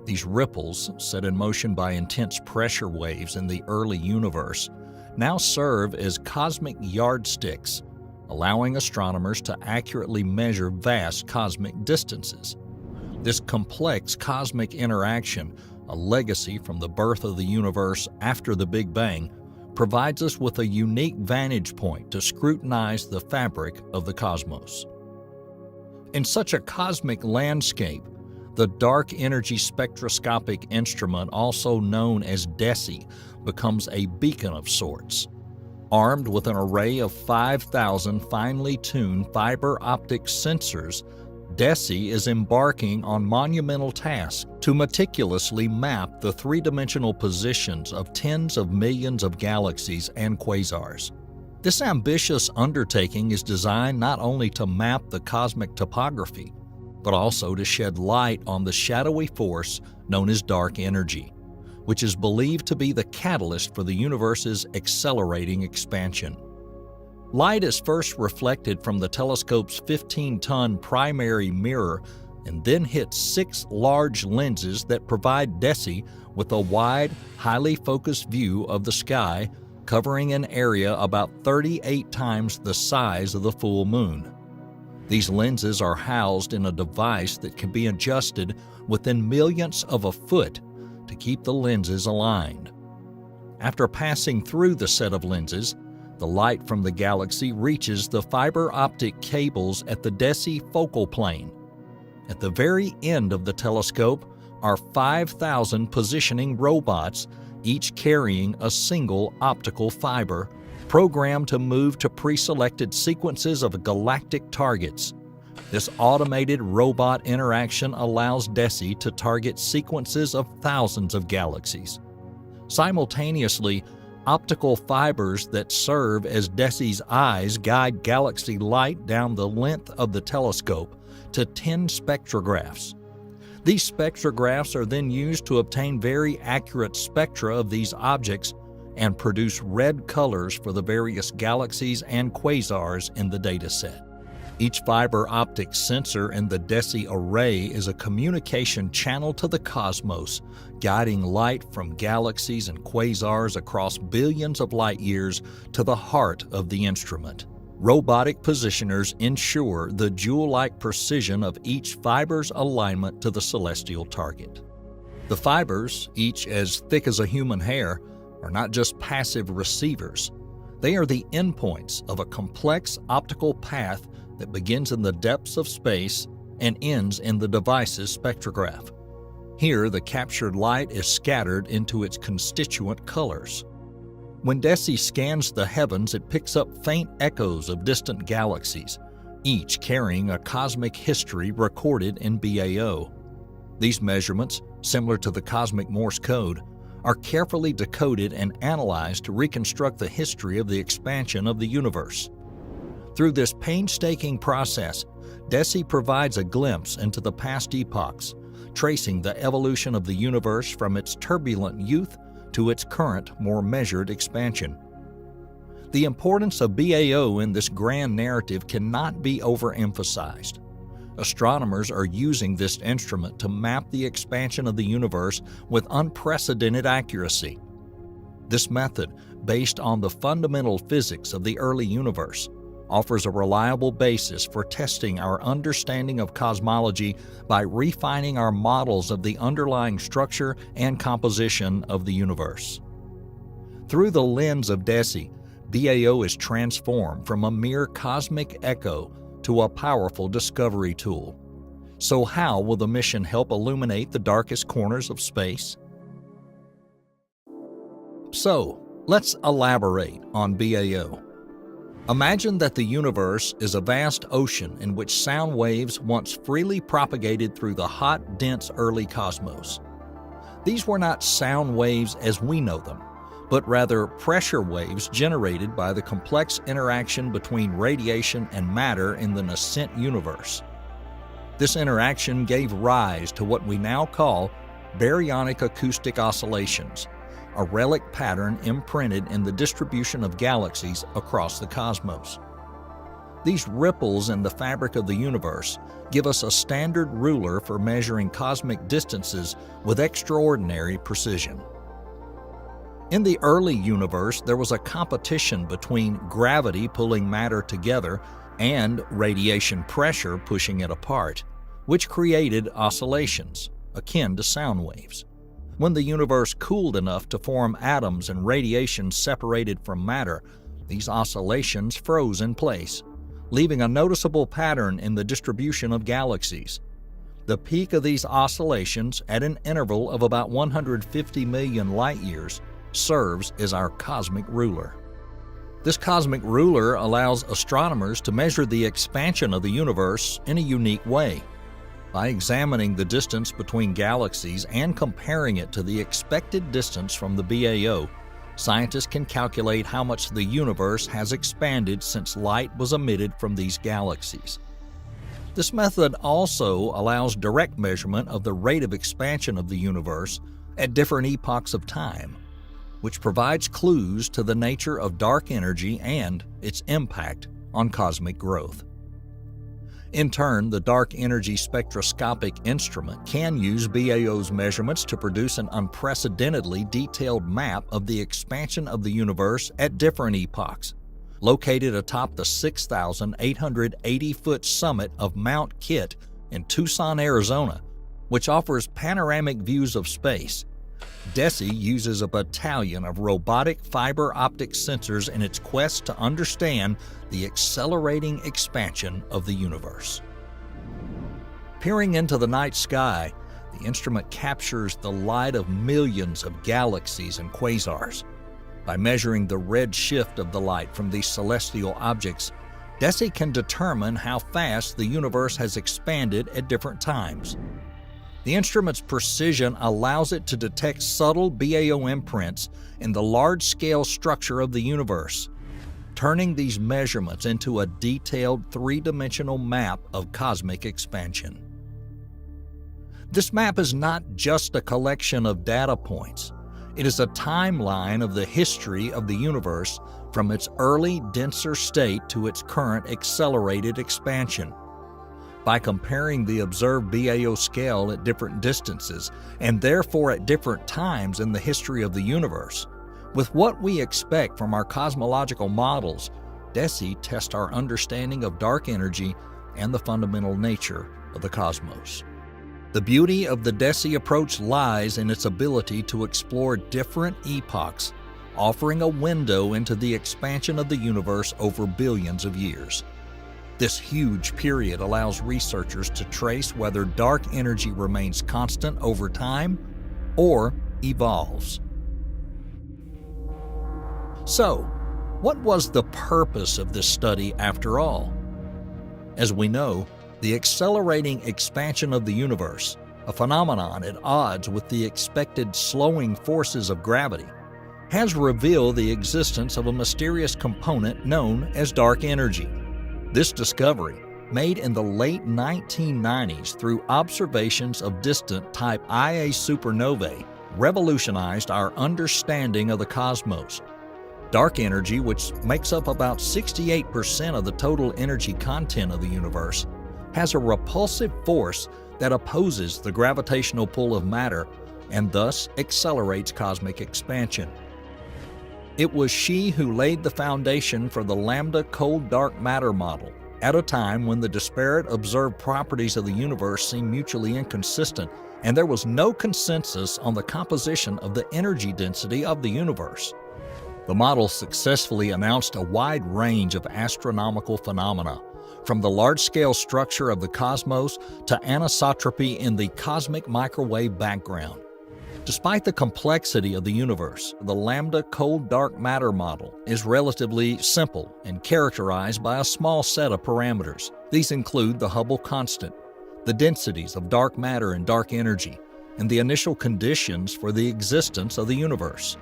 These ripples, set in motion by intense pressure waves in the early universe, now serve as cosmic yardsticks, allowing astronomers to accurately measure vast cosmic distances. This complex cosmic interaction, a legacy from the birth of the universe after the Big Bang, provides us with a unique vantage point to scrutinize the fabric of the cosmos. In such a cosmic landscape, the Dark Energy Spectroscopic Instrument, also known as DESI, becomes a beacon of sorts. Armed with an array of 5,000 finely tuned fiber optic sensors, DESI is embarking on monumental tasks to meticulously map the three-dimensional positions of tens of millions of galaxies and quasars. This ambitious undertaking is designed not only to map the cosmic topography, but also to shed light on the shadowy force known as dark energy, which is believed to be the catalyst for the universe's accelerating expansion. Light is first reflected from the telescope's 15-ton primary mirror and then hits 6 large lenses that provide DESI with a wide, highly focused view of the sky, covering an area about 38 times the size of the full moon. These lenses are housed in a device that can be adjusted within millionths of a foot to keep the lenses aligned. After passing through the set of lenses, the light from the galaxy reaches the fiber optic cables at the DESI focal plane. At the very end of the telescope are 5,000 positioning robots, each carrying a single optical fiber, programmed to move to pre-selected sequences of galactic targets. This automated robot interaction allows DESI to target sequences of thousands of galaxies. Simultaneously, optical fibers that serve as DESI's eyes guide galaxy light down the length of the telescope to 10 spectrographs. These spectrographs are then used to obtain very accurate spectra of these objects and produce red colors for the various galaxies and quasars in the dataset. Each fiber optic sensor in the DESI array is a communication channel to the cosmos, guiding light from galaxies and quasars across billions of light years to the heart of the instrument. Robotic positioners ensure the jewel-like precision of each fiber's alignment to the celestial target. The fibers, each as thick as a human hair, are not just passive receivers. They are the endpoints of a complex optical path that begins in the depths of space and ends in the device's spectrograph. Here, the captured light is scattered into its constituent colors. When DESI scans the heavens, it picks up faint echoes of distant galaxies, each carrying a cosmic history recorded in BAO. These measurements, similar to the cosmic Morse code, are carefully decoded and analyzed to reconstruct the history of the expansion of the universe. Through this painstaking process, DESI provides a glimpse into the past epochs, tracing the evolution of the universe from its turbulent youth to its current, more measured expansion. The importance of BAO in this grand narrative cannot be overemphasized. Astronomers are using this instrument to map the expansion of the universe with unprecedented accuracy. This method, based on the fundamental physics of the early universe, offers a reliable basis for testing our understanding of cosmology by refining our models of the underlying structure and composition of the universe. Through the lens of DESI, BAO is transformed from a mere cosmic echo to a powerful discovery tool. So how will the mission help illuminate the darkest corners of space? So, let's elaborate on BAO. Imagine that the universe is a vast ocean in which sound waves once freely propagated through the hot, dense early cosmos. These were not sound waves as we know them, but rather pressure waves generated by the complex interaction between radiation and matter in the nascent universe. This interaction gave rise to what we now call baryonic acoustic oscillations, a relic pattern imprinted in the distribution of galaxies across the cosmos. These ripples in the fabric of the universe give us a standard ruler for measuring cosmic distances with extraordinary precision. In the early universe, there was a competition between gravity pulling matter together and radiation pressure pushing it apart, which created oscillations, akin to sound waves. When the universe cooled enough to form atoms and radiation separated from matter, these oscillations froze in place, leaving a noticeable pattern in the distribution of galaxies. The peak of these oscillations, at an interval of about 150 million light-years, serves as our cosmic ruler. This cosmic ruler allows astronomers to measure the expansion of the universe in a unique way. By examining the distance between galaxies and comparing it to the expected distance from the BAO, scientists can calculate how much the universe has expanded since light was emitted from these galaxies. This method also allows direct measurement of the rate of expansion of the universe at different epochs of time, which provides clues to the nature of dark energy and its impact on cosmic growth. In turn, the dark energy spectroscopic instrument can use BAO's measurements to produce an unprecedentedly detailed map of the expansion of the universe at different epochs. Located atop the 6,880-foot summit of Mount Kitt in Tucson, Arizona, which offers panoramic views of space, DESI uses a battalion of robotic fiber optic sensors in its quest to understand the accelerating expansion of the universe. Peering into the night sky, the instrument captures the light of millions of galaxies and quasars. By measuring the red shift of the light from these celestial objects, DESI can determine how fast the universe has expanded at different times. The instrument's precision allows it to detect subtle BAO imprints in the large-scale structure of the universe, turning these measurements into a detailed three-dimensional map of cosmic expansion. This map is not just a collection of data points. It is a timeline of the history of the universe from its early, denser state to its current accelerated expansion. By comparing the observed BAO scale at different distances, and therefore at different times in the history of the universe, with what we expect from our cosmological models, DESI tests our understanding of dark energy and the fundamental nature of the cosmos. The beauty of the DESI approach lies in its ability to explore different epochs, offering a window into the expansion of the universe over billions of years. This huge period allows researchers to trace whether dark energy remains constant over time or evolves. So, what was the purpose of this study after all? As we know, the accelerating expansion of the universe, a phenomenon at odds with the expected slowing forces of gravity, has revealed the existence of a mysterious component known as dark energy. This discovery, made in the late 1990s through observations of distant type Ia supernovae, revolutionized our understanding of the cosmos. Dark energy, which makes up about 68% of the total energy content of the universe, has a repulsive force that opposes the gravitational pull of matter and thus accelerates cosmic expansion. It was she who laid the foundation for the lambda cold dark matter model at a time when the disparate observed properties of the universe seemed mutually inconsistent and there was no consensus on the composition of the energy density of the universe. The model successfully announced a wide range of astronomical phenomena, from the large-scale structure of the cosmos to anisotropy in the cosmic microwave background. Despite the complexity of the universe, the lambda cold dark matter model is relatively simple and characterized by a small set of parameters. These include the Hubble constant, the densities of dark matter and dark energy, and the initial conditions for the existence of the universe.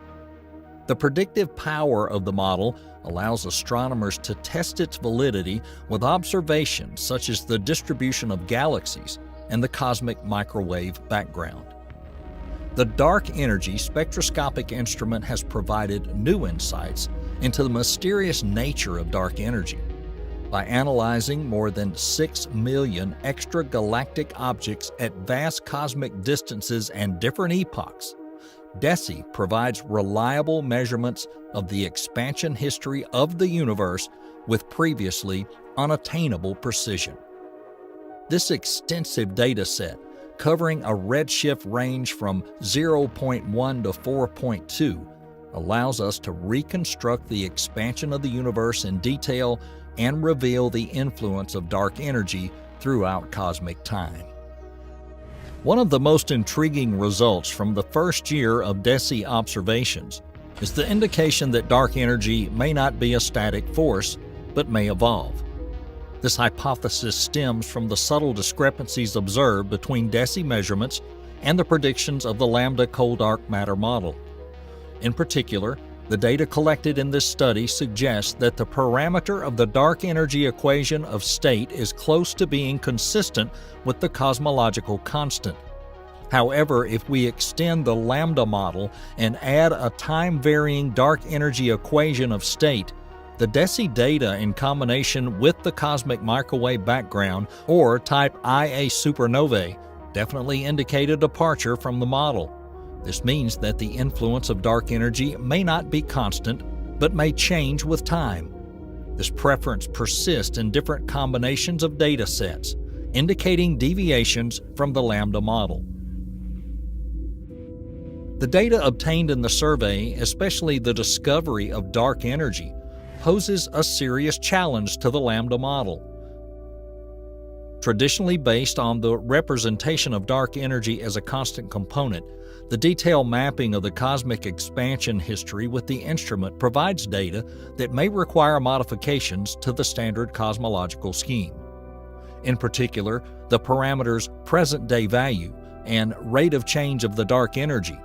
The predictive power of the model allows astronomers to test its validity with observations such as the distribution of galaxies and the cosmic microwave background. The dark energy spectroscopic instrument has provided new insights into the mysterious nature of dark energy. By analyzing more than 6 million extragalactic objects at vast cosmic distances and different epochs, DESI provides reliable measurements of the expansion history of the universe with previously unattainable precision. This extensive data set, covering a redshift range from 0.1 to 4.2, allows us to reconstruct the expansion of the universe in detail and reveal the influence of dark energy throughout cosmic time. One of the most intriguing results from the first year of DESI observations is the indication that dark energy may not be a static force, but may evolve. This hypothesis stems from the subtle discrepancies observed between DESI measurements and the predictions of the lambda cold dark matter model. In particular, the data collected in this study suggests that the parameter of the dark energy equation of state is close to being consistent with the cosmological constant. However, if we extend the lambda model and add a time-varying dark energy equation of state, The DESI data in combination with the cosmic microwave background, or type Ia supernovae, definitely indicate a departure from the model. This means that the influence of dark energy may not be constant, but may change with time. This preference persists in different combinations of data sets, indicating deviations from the lambda model. The data obtained in the survey, especially the discovery of dark energy, poses a serious challenge to the lambda model. Traditionally based on the representation of dark energy as a constant component, the detailed mapping of the cosmic expansion history with the instrument provides data that may require modifications to the standard cosmological scheme. In particular, the parameters present-day value and rate of change of the dark energy,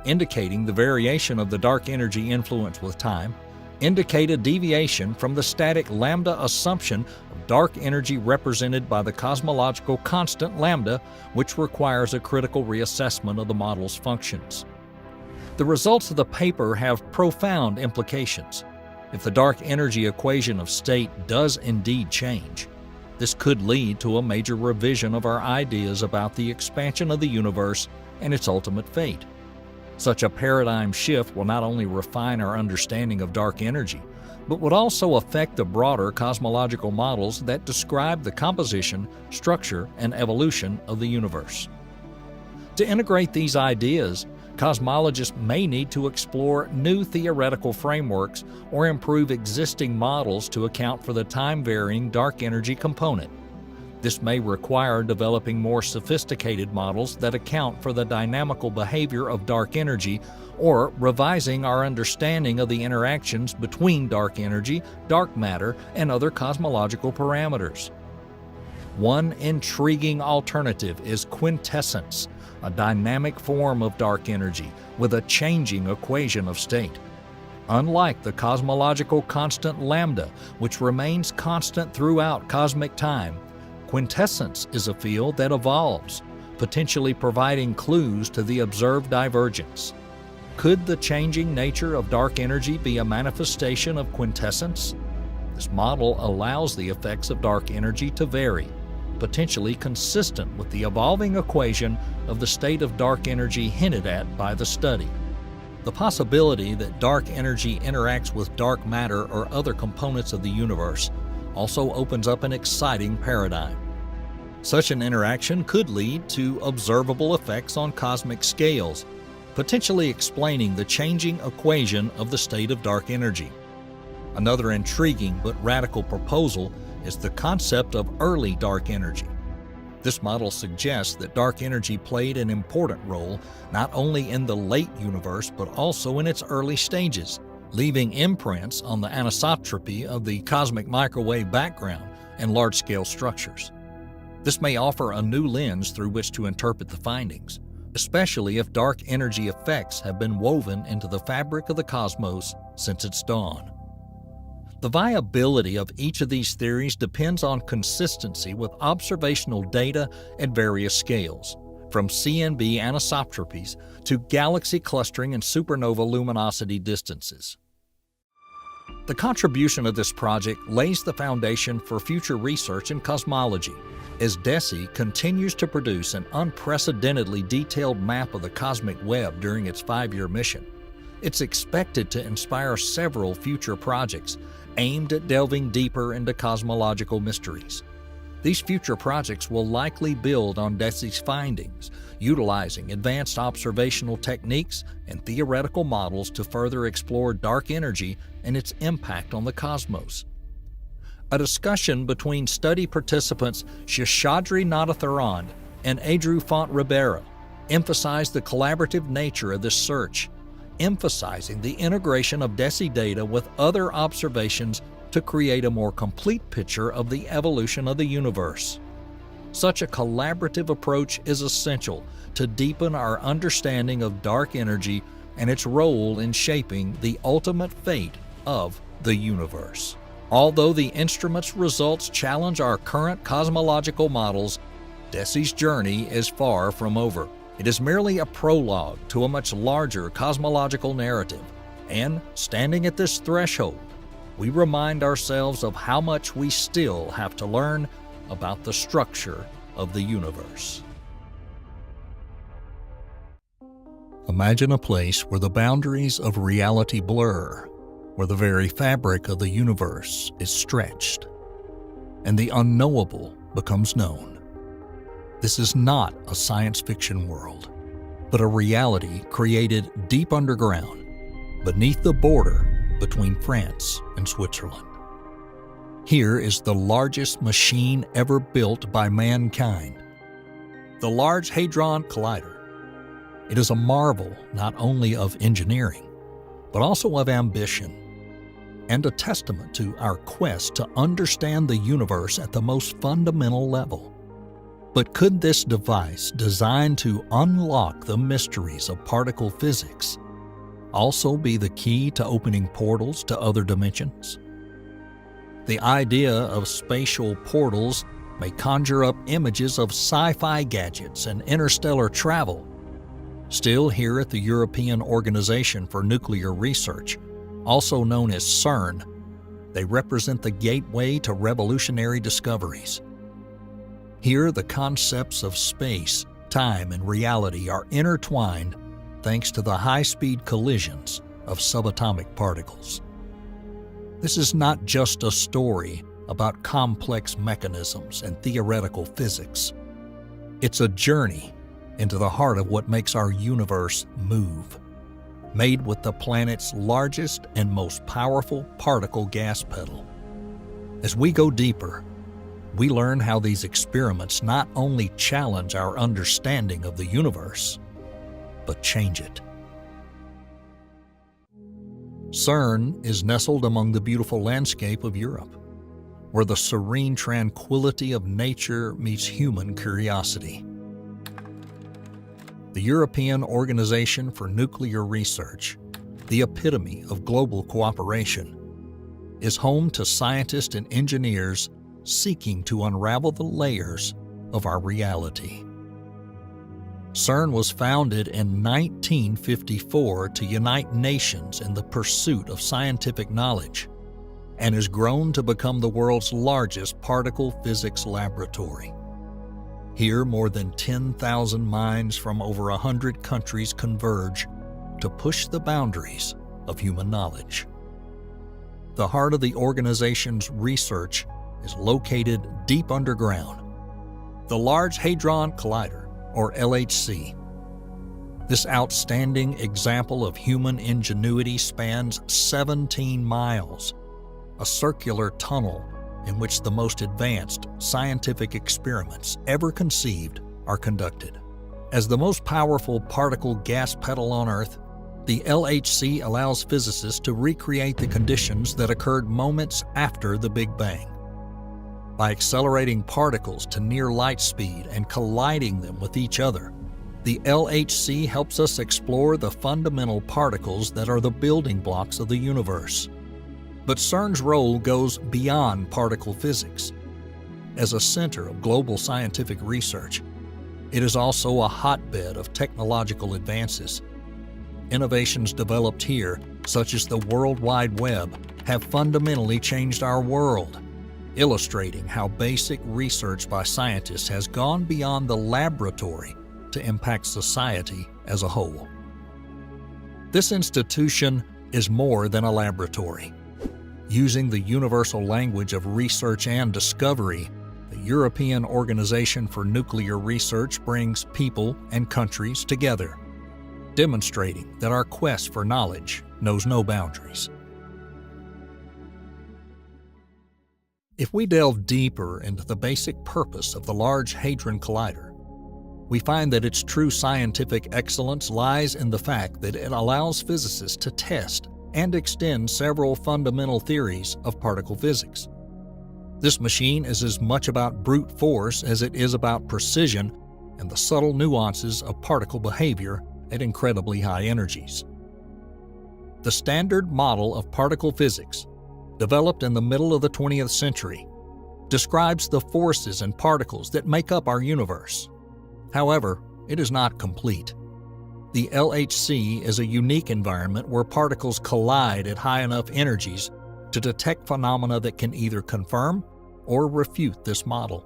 indicating the variation of the dark energy influence with time, indicate a deviation from the static lambda assumption of dark energy represented by the cosmological constant lambda, which requires a critical reassessment of the model's functions. The results of the paper have profound implications. If the dark energy equation of state does indeed change, this could lead to a major revision of our ideas about the expansion of the universe and its ultimate fate. Such a paradigm shift will not only refine our understanding of dark energy, but would also affect the broader cosmological models that describe the composition, structure, and evolution of the universe. To integrate these ideas, cosmologists may need to explore new theoretical frameworks or improve existing models to account for the time-varying dark energy component. This may require developing more sophisticated models that account for the dynamical behavior of dark energy, or revising our understanding of the interactions between dark energy, dark matter, and other cosmological parameters. One intriguing alternative is quintessence, a dynamic form of dark energy with a changing equation of state. Unlike the cosmological constant lambda, which remains constant throughout cosmic time, quintessence is a field that evolves, potentially providing clues to the observed divergence. Could the changing nature of dark energy be a manifestation of quintessence? This model allows the effects of dark energy to vary, potentially consistent with the evolving equation of the state of dark energy hinted at by the study. The possibility that dark energy interacts with dark matter or other components of the universe also opens up an exciting paradigm. Such an interaction could lead to observable effects on cosmic scales, potentially explaining the changing equation of the state of dark energy. Another intriguing but radical proposal is the concept of early dark energy. This model suggests that dark energy played an important role not only in the late universe but also in its early stages, leaving imprints on the anisotropy of the cosmic microwave background and large-scale structures. This may offer a new lens through which to interpret the findings, especially if dark energy effects have been woven into the fabric of the cosmos since its dawn. The viability of each of these theories depends on consistency with observational data at various scales, from CNB anisotropies to galaxy clustering and supernova luminosity distances. The contribution of this project lays the foundation for future research in cosmology, as DESI continues to produce an unprecedentedly detailed map of the cosmic web during its 5-year mission. It's expected to inspire several future projects aimed at delving deeper into cosmological mysteries. These future projects will likely build on DESI's findings, utilizing advanced observational techniques and theoretical models to further explore dark energy and its impact on the cosmos. A discussion between study participants Sheshadri Nadatharan and Adru Font Ribeiro emphasized the collaborative nature of this search, emphasizing the integration of DESI data with other observations to create a more complete picture of the evolution of the universe. Such a collaborative approach is essential to deepen our understanding of dark energy and its role in shaping the ultimate fate of the universe. Although the instrument's results challenge our current cosmological models, DESI's journey is far from over. It is merely a prologue to a much larger cosmological narrative, and standing at this threshold, we remind ourselves of how much we still have to learn about the structure of the universe. Imagine a place where the boundaries of reality blur, where the very fabric of the universe is stretched, and the unknowable becomes known. This is not a science fiction world, but a reality created deep underground, beneath the border between France and Switzerland. Here is the largest machine ever built by mankind, the Large Hadron Collider. It is a marvel not only of engineering, but also of ambition, and a testament to our quest to understand the universe at the most fundamental level. But could this device, designed to unlock the mysteries of particle physics, also be the key to opening portals to other dimensions? The idea of spatial portals may conjure up images of sci-fi gadgets and interstellar travel. Still, here at the European Organization for Nuclear Research, also known as CERN, they represent the gateway to revolutionary discoveries. Here, the concepts of space, time, and reality are intertwined thanks to the high-speed collisions of subatomic particles. This is not just a story about complex mechanisms and theoretical physics. It's a journey into the heart of what makes our universe move, made with the planet's largest and most powerful particle gas pedal. As we go deeper, we learn how these experiments not only challenge our understanding of the universe, but change it. CERN is nestled among the beautiful landscape of Europe, where the serene tranquility of nature meets human curiosity. The European Organization for Nuclear Research, the epitome of global cooperation, is home to scientists and engineers seeking to unravel the layers of our reality. CERN was founded in 1954 to unite nations in the pursuit of scientific knowledge, and has grown to become the world's largest particle physics laboratory. Here, more than 10,000 minds from over 100 countries converge to push the boundaries of human knowledge. The heart of the organization's research is located deep underground, the Large Hadron Collider, or LHC. This outstanding example of human ingenuity spans 17 miles, a circular tunnel in which the most advanced scientific experiments ever conceived are conducted. As the most powerful particle gas pedal on Earth, the LHC allows physicists to recreate the conditions that occurred moments after the Big Bang. By accelerating particles to near light speed and colliding them with each other, the LHC helps us explore the fundamental particles that are the building blocks of the universe. But CERN's role goes beyond particle physics. As a center of global scientific research, it is also a hotbed of technological advances. Innovations developed here, such as the World Wide Web, have fundamentally changed our world, illustrating how basic research by scientists has gone beyond the laboratory to impact society as a whole. This institution is more than a laboratory. Using the universal language of research and discovery, the European Organization for Nuclear Research brings people and countries together, demonstrating that our quest for knowledge knows no boundaries. If we delve deeper into the basic purpose of the Large Hadron Collider, we find that its true scientific excellence lies in the fact that it allows physicists to test and extend several fundamental theories of particle physics. This machine is as much about brute force as it is about precision and the subtle nuances of particle behavior at incredibly high energies. The standard model of particle physics, developed in the middle of the 20th century, describes the forces and particles that make up our universe. However, it is not complete. The LHC is a unique environment where particles collide at high enough energies to detect phenomena that can either confirm or refute this model.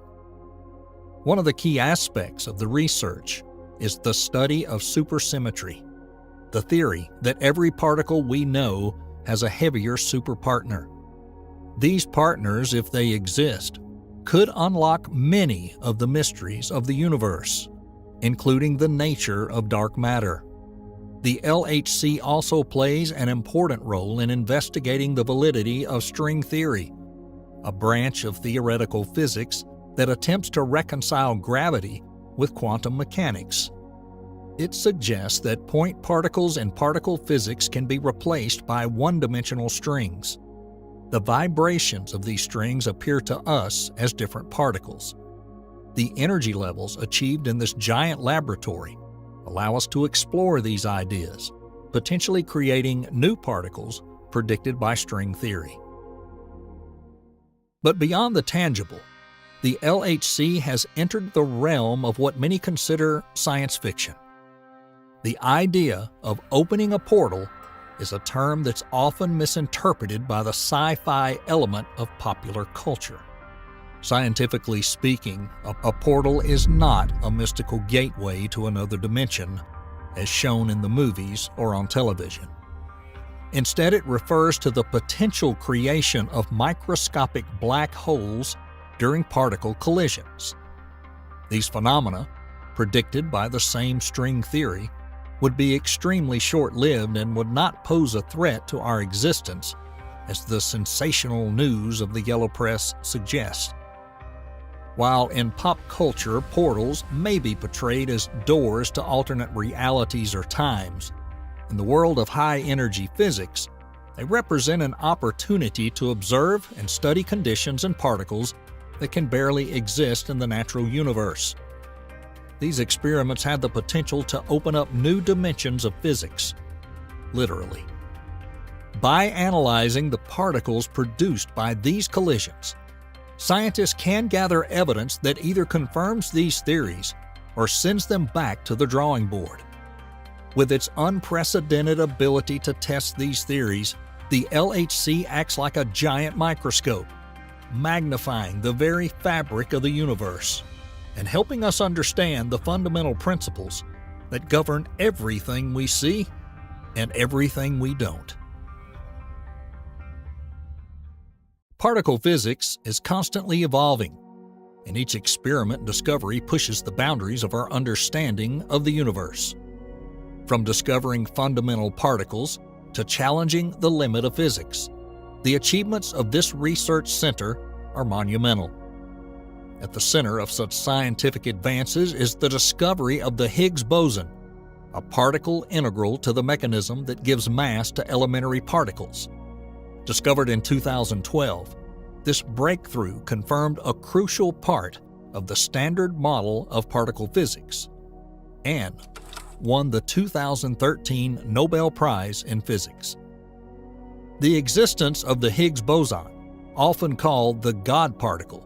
One of the key aspects of the research is the study of supersymmetry, the theory that every particle we know has a heavier superpartner. These partners, if they exist, could unlock many of the mysteries of the universe, including the nature of dark matter. The LHC also plays an important role in investigating the validity of string theory, a branch of theoretical physics that attempts to reconcile gravity with quantum mechanics. It suggests that point particles in particle physics can be replaced by one-dimensional strings. The vibrations of these strings appear to us as different particles. The energy levels achieved in this giant laboratory allow us to explore these ideas, potentially creating new particles predicted by string theory. But beyond the tangible, the LHC has entered the realm of what many consider science fiction. The idea of opening a portal is a term that's often misinterpreted by the sci-fi element of popular culture. Scientifically speaking, a portal is not a mystical gateway to another dimension, as shown in the movies or on television. Instead, it refers to the potential creation of microscopic black holes during particle collisions. These phenomena, predicted by the same string theory, would be extremely short-lived and would not pose a threat to our existence, as the sensational news of the yellow press suggests. While in pop culture, portals may be portrayed as doors to alternate realities or times, in the world of high-energy physics, they represent an opportunity to observe and study conditions in particles that can barely exist in the natural universe. These experiments have the potential to open up new dimensions of physics, literally. By analyzing the particles produced by these collisions, scientists can gather evidence that either confirms these theories or sends them back to the drawing board. With its unprecedented ability to test these theories, the LHC acts like a giant microscope, magnifying the very fabric of the universe and helping us understand the fundamental principles that govern everything we see and everything we don't. Particle physics is constantly evolving, and each experiment and discovery pushes the boundaries of our understanding of the universe. From discovering fundamental particles to challenging the limit of physics, the achievements of this research center are monumental. At the center of such scientific advances is the discovery of the Higgs boson, a particle integral to the mechanism that gives mass to elementary particles. Discovered in 2012, this breakthrough confirmed a crucial part of the standard model of particle physics and won the 2013 Nobel Prize in Physics. The existence of the Higgs boson, often called the God particle,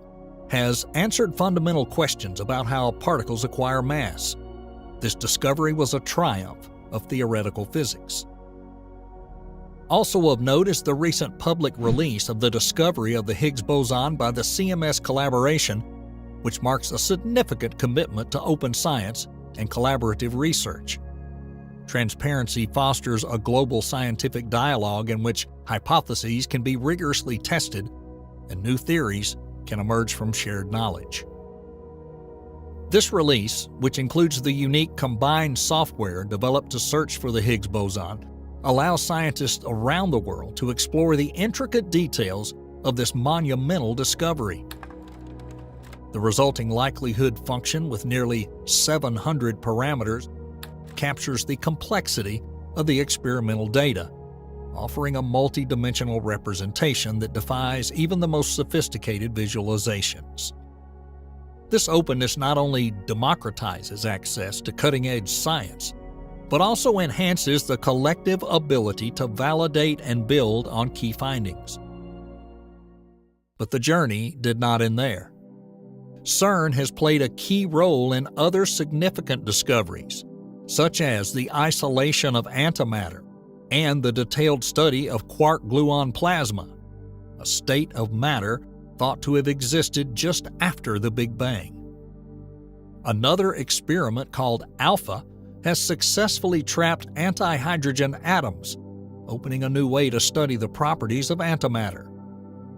has answered fundamental questions about how particles acquire mass. This discovery was a triumph of theoretical physics. Also of note is the recent public release of the discovery of the Higgs boson by the CMS collaboration, which marks a significant commitment to open science and collaborative research. Transparency fosters a global scientific dialogue in which hypotheses can be rigorously tested and new theories can emerge from shared knowledge. This release, which includes the unique combined software developed to search for the Higgs boson, allows scientists around the world to explore the intricate details of this monumental discovery. The resulting likelihood function with nearly 700 parameters captures the complexity of the experimental data, offering a multi-dimensional representation that defies even the most sophisticated visualizations. This openness not only democratizes access to cutting-edge science, but also enhances the collective ability to validate and build on key findings. But the journey did not end there. CERN has played a key role in other significant discoveries, such as the isolation of antimatter and the detailed study of quark-gluon plasma. a state of matter thought to have existed just after the Big Bang. Another experiment called ALPHA has successfully trapped antihydrogen atoms, opening a new way to study the properties of antimatter.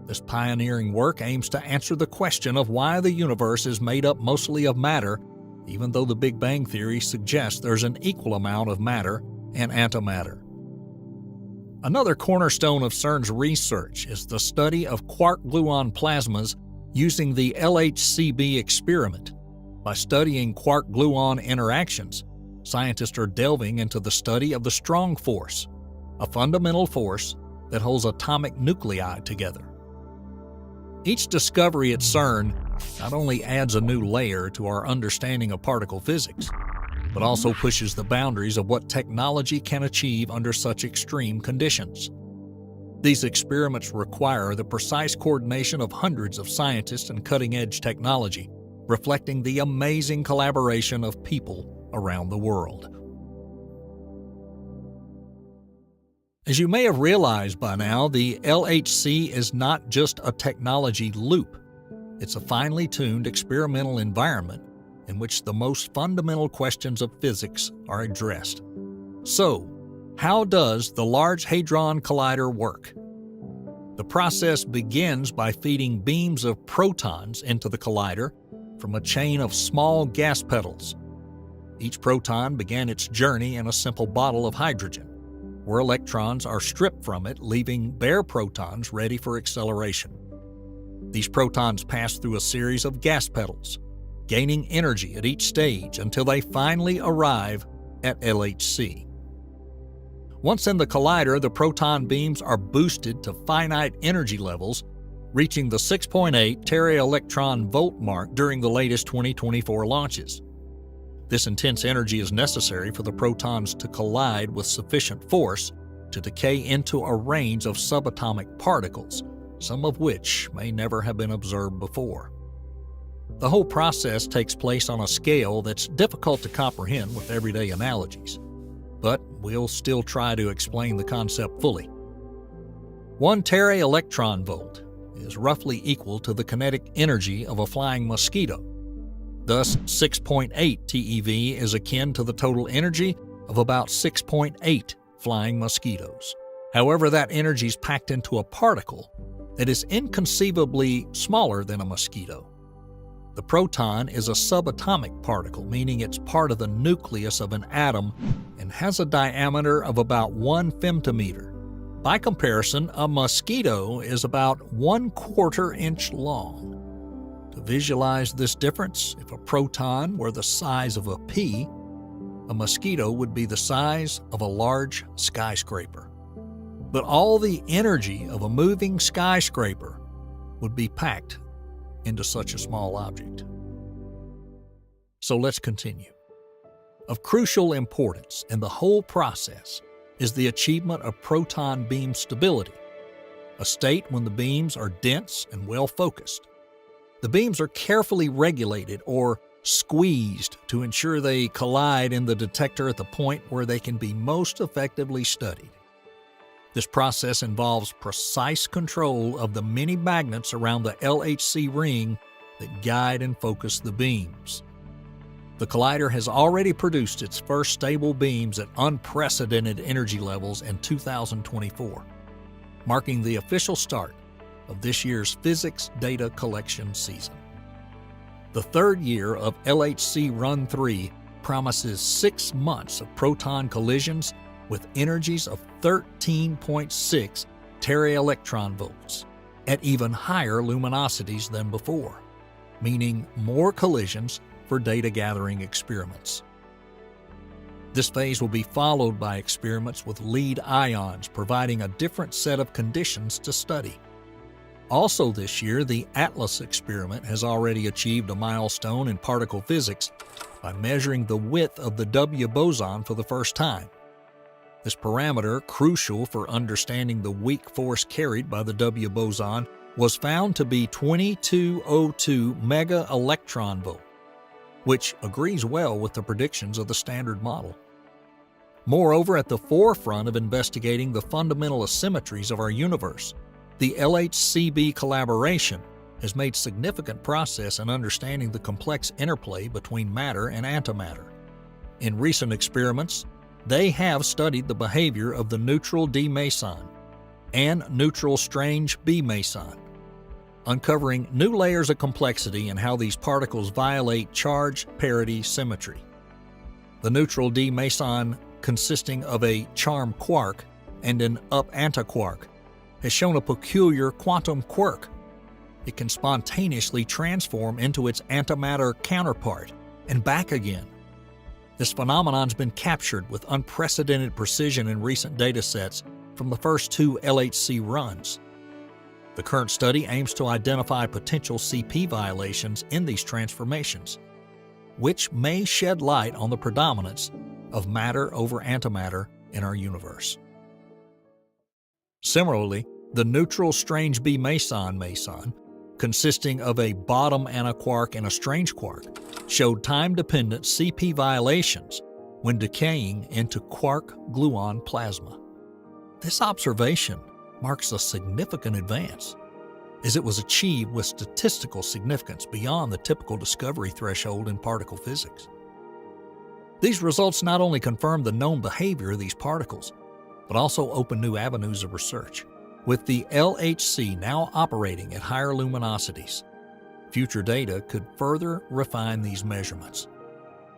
This pioneering work aims to answer the question of why the universe is made up mostly of matter, even though the Big Bang theory suggests there's an equal amount of matter and antimatter. Another cornerstone of CERN's research is the study of quark-gluon plasmas using the LHCb experiment. By studying quark-gluon interactions, scientists are delving into the study of the strong force, a fundamental force that holds atomic nuclei together. Each discovery at CERN not only adds a new layer to our understanding of particle physics, but also pushes the boundaries of what technology can achieve under such extreme conditions. These experiments require the precise coordination of hundreds of scientists and cutting-edge technology, reflecting the amazing collaboration of people around the world. As you may have realized by now, the LHC is not just a technology loop. It's a finely tuned experimental environment in which the most fundamental questions of physics are addressed. So, how does the Large Hadron Collider work? The process begins by feeding beams of protons into the collider from a chain of small gas petals. Each proton began its journey in a simple bottle of hydrogen, where electrons are stripped from it, leaving bare protons ready for acceleration. These protons pass through a series of gas petals, gaining energy at each stage until they finally arrive at LHC. Once in the collider, the proton beams are boosted to finite energy levels, reaching the 6.8 tera-electron volt mark during the latest 2024 launches. This intense energy is necessary for the protons to collide with sufficient force to decay into a range of subatomic particles, some of which may never have been observed before. The whole process takes place on a scale that's difficult to comprehend with everyday analogies, but we'll still try to explain the concept fully. 1 tera-electron volt is roughly equal to the kinetic energy of a flying mosquito. Thus, 6.8 TeV is akin to the total energy of about 6.8 flying mosquitoes. However, that energy is packed into a particle that is inconceivably smaller than a mosquito. The proton is a subatomic particle, meaning it's part of the nucleus of an atom and has a diameter of about 1 femtometer. By comparison, a mosquito is about 1/4 inch long. To visualize this difference, if a proton were the size of a pea, a mosquito would be the size of a large skyscraper. But all the energy of a moving skyscraper would be packed into such a small object. So let's continue. Of crucial importance in the whole process is the achievement of proton beam stability, a state when the beams are dense and well focused. The beams are carefully regulated or squeezed to ensure they collide in the detector at the point where they can be most effectively studied. This process involves precise control of the many magnets around the LHC ring that guide and focus the beams. The collider has already produced its first stable beams at unprecedented energy levels in 2024, marking the official start of this year's physics data collection season. The third year of LHC Run 3 promises 6 months of proton collisions with energies of 13.6 tera-electron volts at even higher luminosities than before, meaning more collisions for data-gathering experiments. This phase will be followed by experiments with lead ions, providing a different set of conditions to study. Also this year, the ATLAS experiment has already achieved a milestone in particle physics by measuring the width of the W boson for the first time. This parameter, crucial for understanding the weak force carried by the W boson, was found to be 2202 mega-electron volt, which agrees well with the predictions of the Standard Model. Moreover, at the forefront of investigating the fundamental asymmetries of our universe, The LHCb collaboration has made significant progress in understanding the complex interplay between matter and antimatter. In recent experiments, they have studied the behavior of the neutral D meson and neutral strange B meson, uncovering new layers of complexity in how these particles violate charge parity symmetry. The neutral D meson, consisting of a charm quark and an up antiquark, has shown a peculiar quantum quirk. It can spontaneously transform into its antimatter counterpart and back again. This phenomenon has been captured with unprecedented precision in recent datasets from the first 2 LHC runs. The current study aims to identify potential CP violations in these transformations, which may shed light on the predominance of matter over antimatter in our universe. Similarly, the neutral strange B meson, consisting of a bottom antiquark and a strange quark, showed time-dependent CP violations when decaying into quark-gluon plasma. This observation marks a significant advance, as it was achieved with statistical significance beyond the typical discovery threshold in particle physics. These results not only confirm the known behavior of these particles, but also open new avenues of research. With the LHC now operating at higher luminosities, future data could further refine these measurements,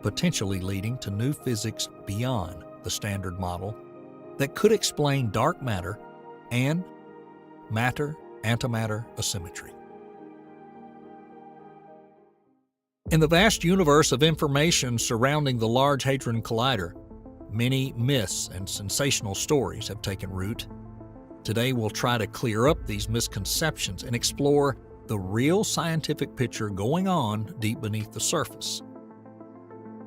potentially leading to new physics beyond the standard model that could explain dark matter and matter-antimatter asymmetry. In the vast universe of information surrounding the Large Hadron Collider, many myths and sensational stories have taken root. Today we'll try to clear up these misconceptions and explore the real scientific picture going on deep beneath the surface.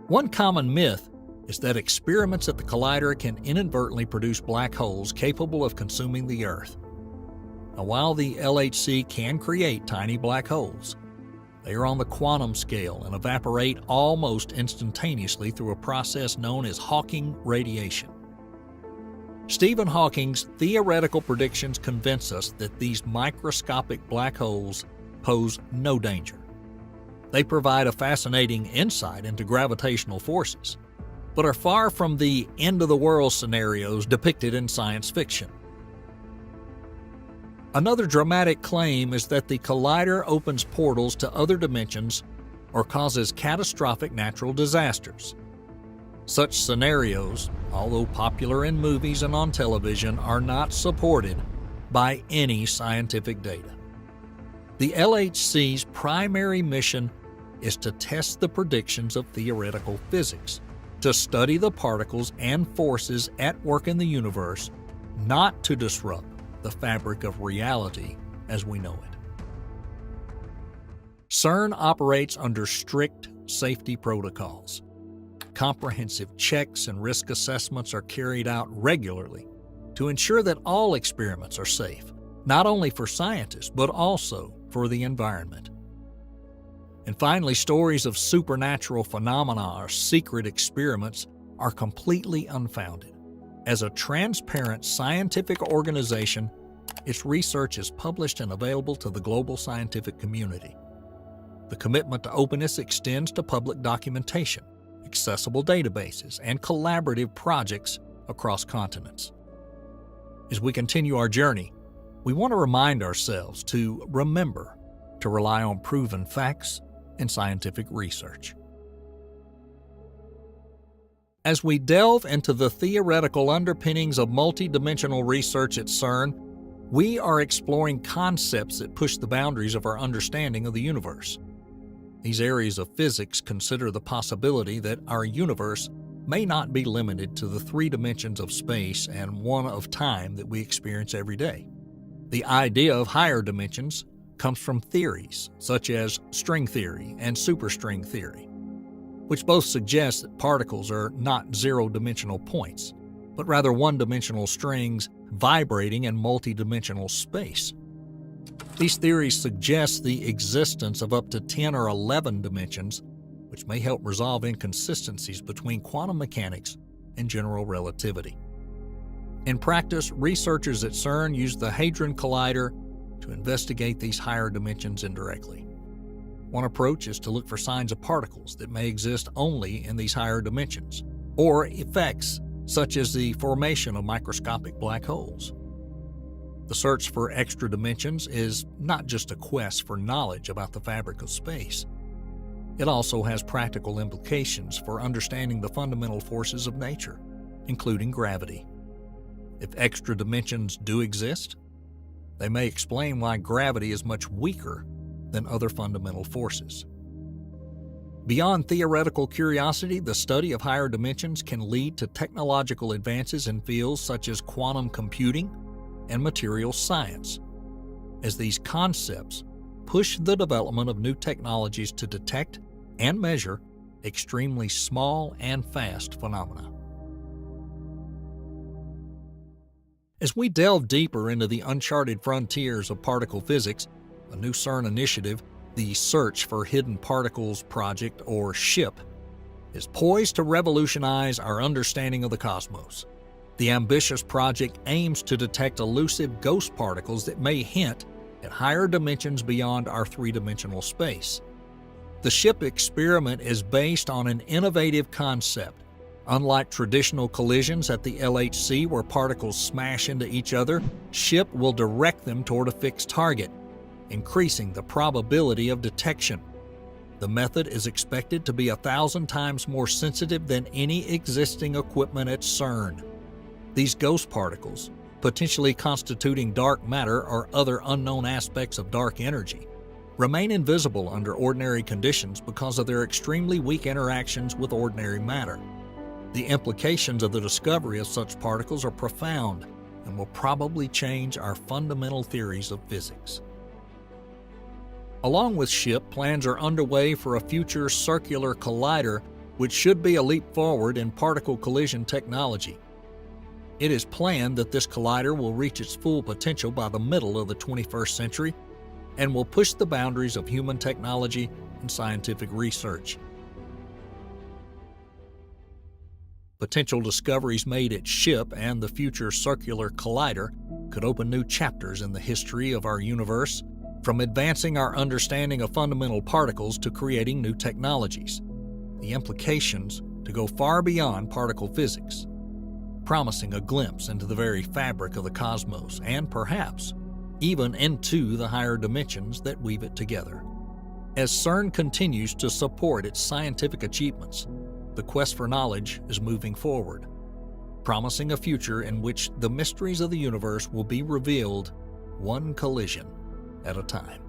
One common myth is that experiments at the collider can inadvertently produce black holes capable of consuming the Earth. Now, while the LHC can create tiny black holes, they are on the quantum scale and evaporate almost instantaneously through a process known as Hawking radiation. Stephen Hawking's theoretical predictions convince us that these microscopic black holes pose no danger. They provide a fascinating insight into gravitational forces, but are far from the end-of-the-world scenarios depicted in science fiction. Another dramatic claim is that the collider opens portals to other dimensions or causes catastrophic natural disasters. Such scenarios, although popular in movies and on television, are not supported by any scientific data. The LHC's primary mission is to test the predictions of theoretical physics, to study the particles and forces at work in the universe, not to disrupt the fabric of reality as we know it. CERN operates under strict safety protocols. Comprehensive checks and risk assessments are carried out regularly to ensure that all experiments are safe, not only for scientists, but also for the environment. And finally, stories of supernatural phenomena or secret experiments are completely unfounded. As a transparent scientific organization, its research is published and available to the global scientific community. The commitment to openness extends to public documentation, accessible databases, and collaborative projects across continents. As we continue our journey, we want to remind ourselves to remember to rely on proven facts and scientific research. As we delve into the theoretical underpinnings of multidimensional research at CERN, we are exploring concepts that push the boundaries of our understanding of the universe. These areas of physics consider the possibility that our universe may not be limited to the 3 dimensions of space and 1 of time that we experience every day. The idea of higher dimensions comes from theories such as string theory and superstring theory, which both suggest that particles are not zero-dimensional points, but rather one-dimensional strings vibrating in multidimensional space. These theories suggest the existence of up to 10 or 11 dimensions, which may help resolve inconsistencies between quantum mechanics and general relativity. In practice, researchers at CERN use the Hadron Collider to investigate these higher dimensions indirectly. One approach is to look for signs of particles that may exist only in these higher dimensions, or effects such as the formation of microscopic black holes. The search for extra dimensions is not just a quest for knowledge about the fabric of space. It also has practical implications for understanding the fundamental forces of nature, including gravity. If extra dimensions do exist, they may explain why gravity is much weaker than other fundamental forces. Beyond theoretical curiosity, the study of higher dimensions can lead to technological advances in fields such as quantum computing and materials science, as these concepts push the development of new technologies to detect and measure extremely small and fast phenomena. As we delve deeper into the uncharted frontiers of particle physics, a new CERN initiative, the Search for Hidden Particles Project, or SHIP, is poised to revolutionize our understanding of the cosmos. The ambitious project aims to detect elusive ghost particles that may hint at higher dimensions beyond our three-dimensional space. The SHIP experiment is based on an innovative concept. Unlike traditional collisions at the LHC where particles smash into each other, SHIP will direct them toward a fixed target, increasing the probability of detection. The method is expected to be 1,000 times more sensitive than any existing equipment at CERN. These ghost particles, potentially constituting dark matter or other unknown aspects of dark energy, remain invisible under ordinary conditions because of their extremely weak interactions with ordinary matter. The implications of the discovery of such particles are profound and will probably change our fundamental theories of physics. Along with SHIP, plans are underway for a future circular collider, which should be a leap forward in particle collision technology. It is planned that this collider will reach its full potential by the middle of the 21st century and will push the boundaries of human technology and scientific research. Potential discoveries made at SHIP and the future circular collider could open new chapters in the history of our universe, from advancing our understanding of fundamental particles to creating new technologies. The implications to go far beyond particle physics, promising a glimpse into the very fabric of the cosmos and perhaps even into the higher dimensions that weave it together. As CERN continues to support its scientific achievements, the quest for knowledge is moving forward, promising a future in which the mysteries of the universe will be revealed one collision at a time.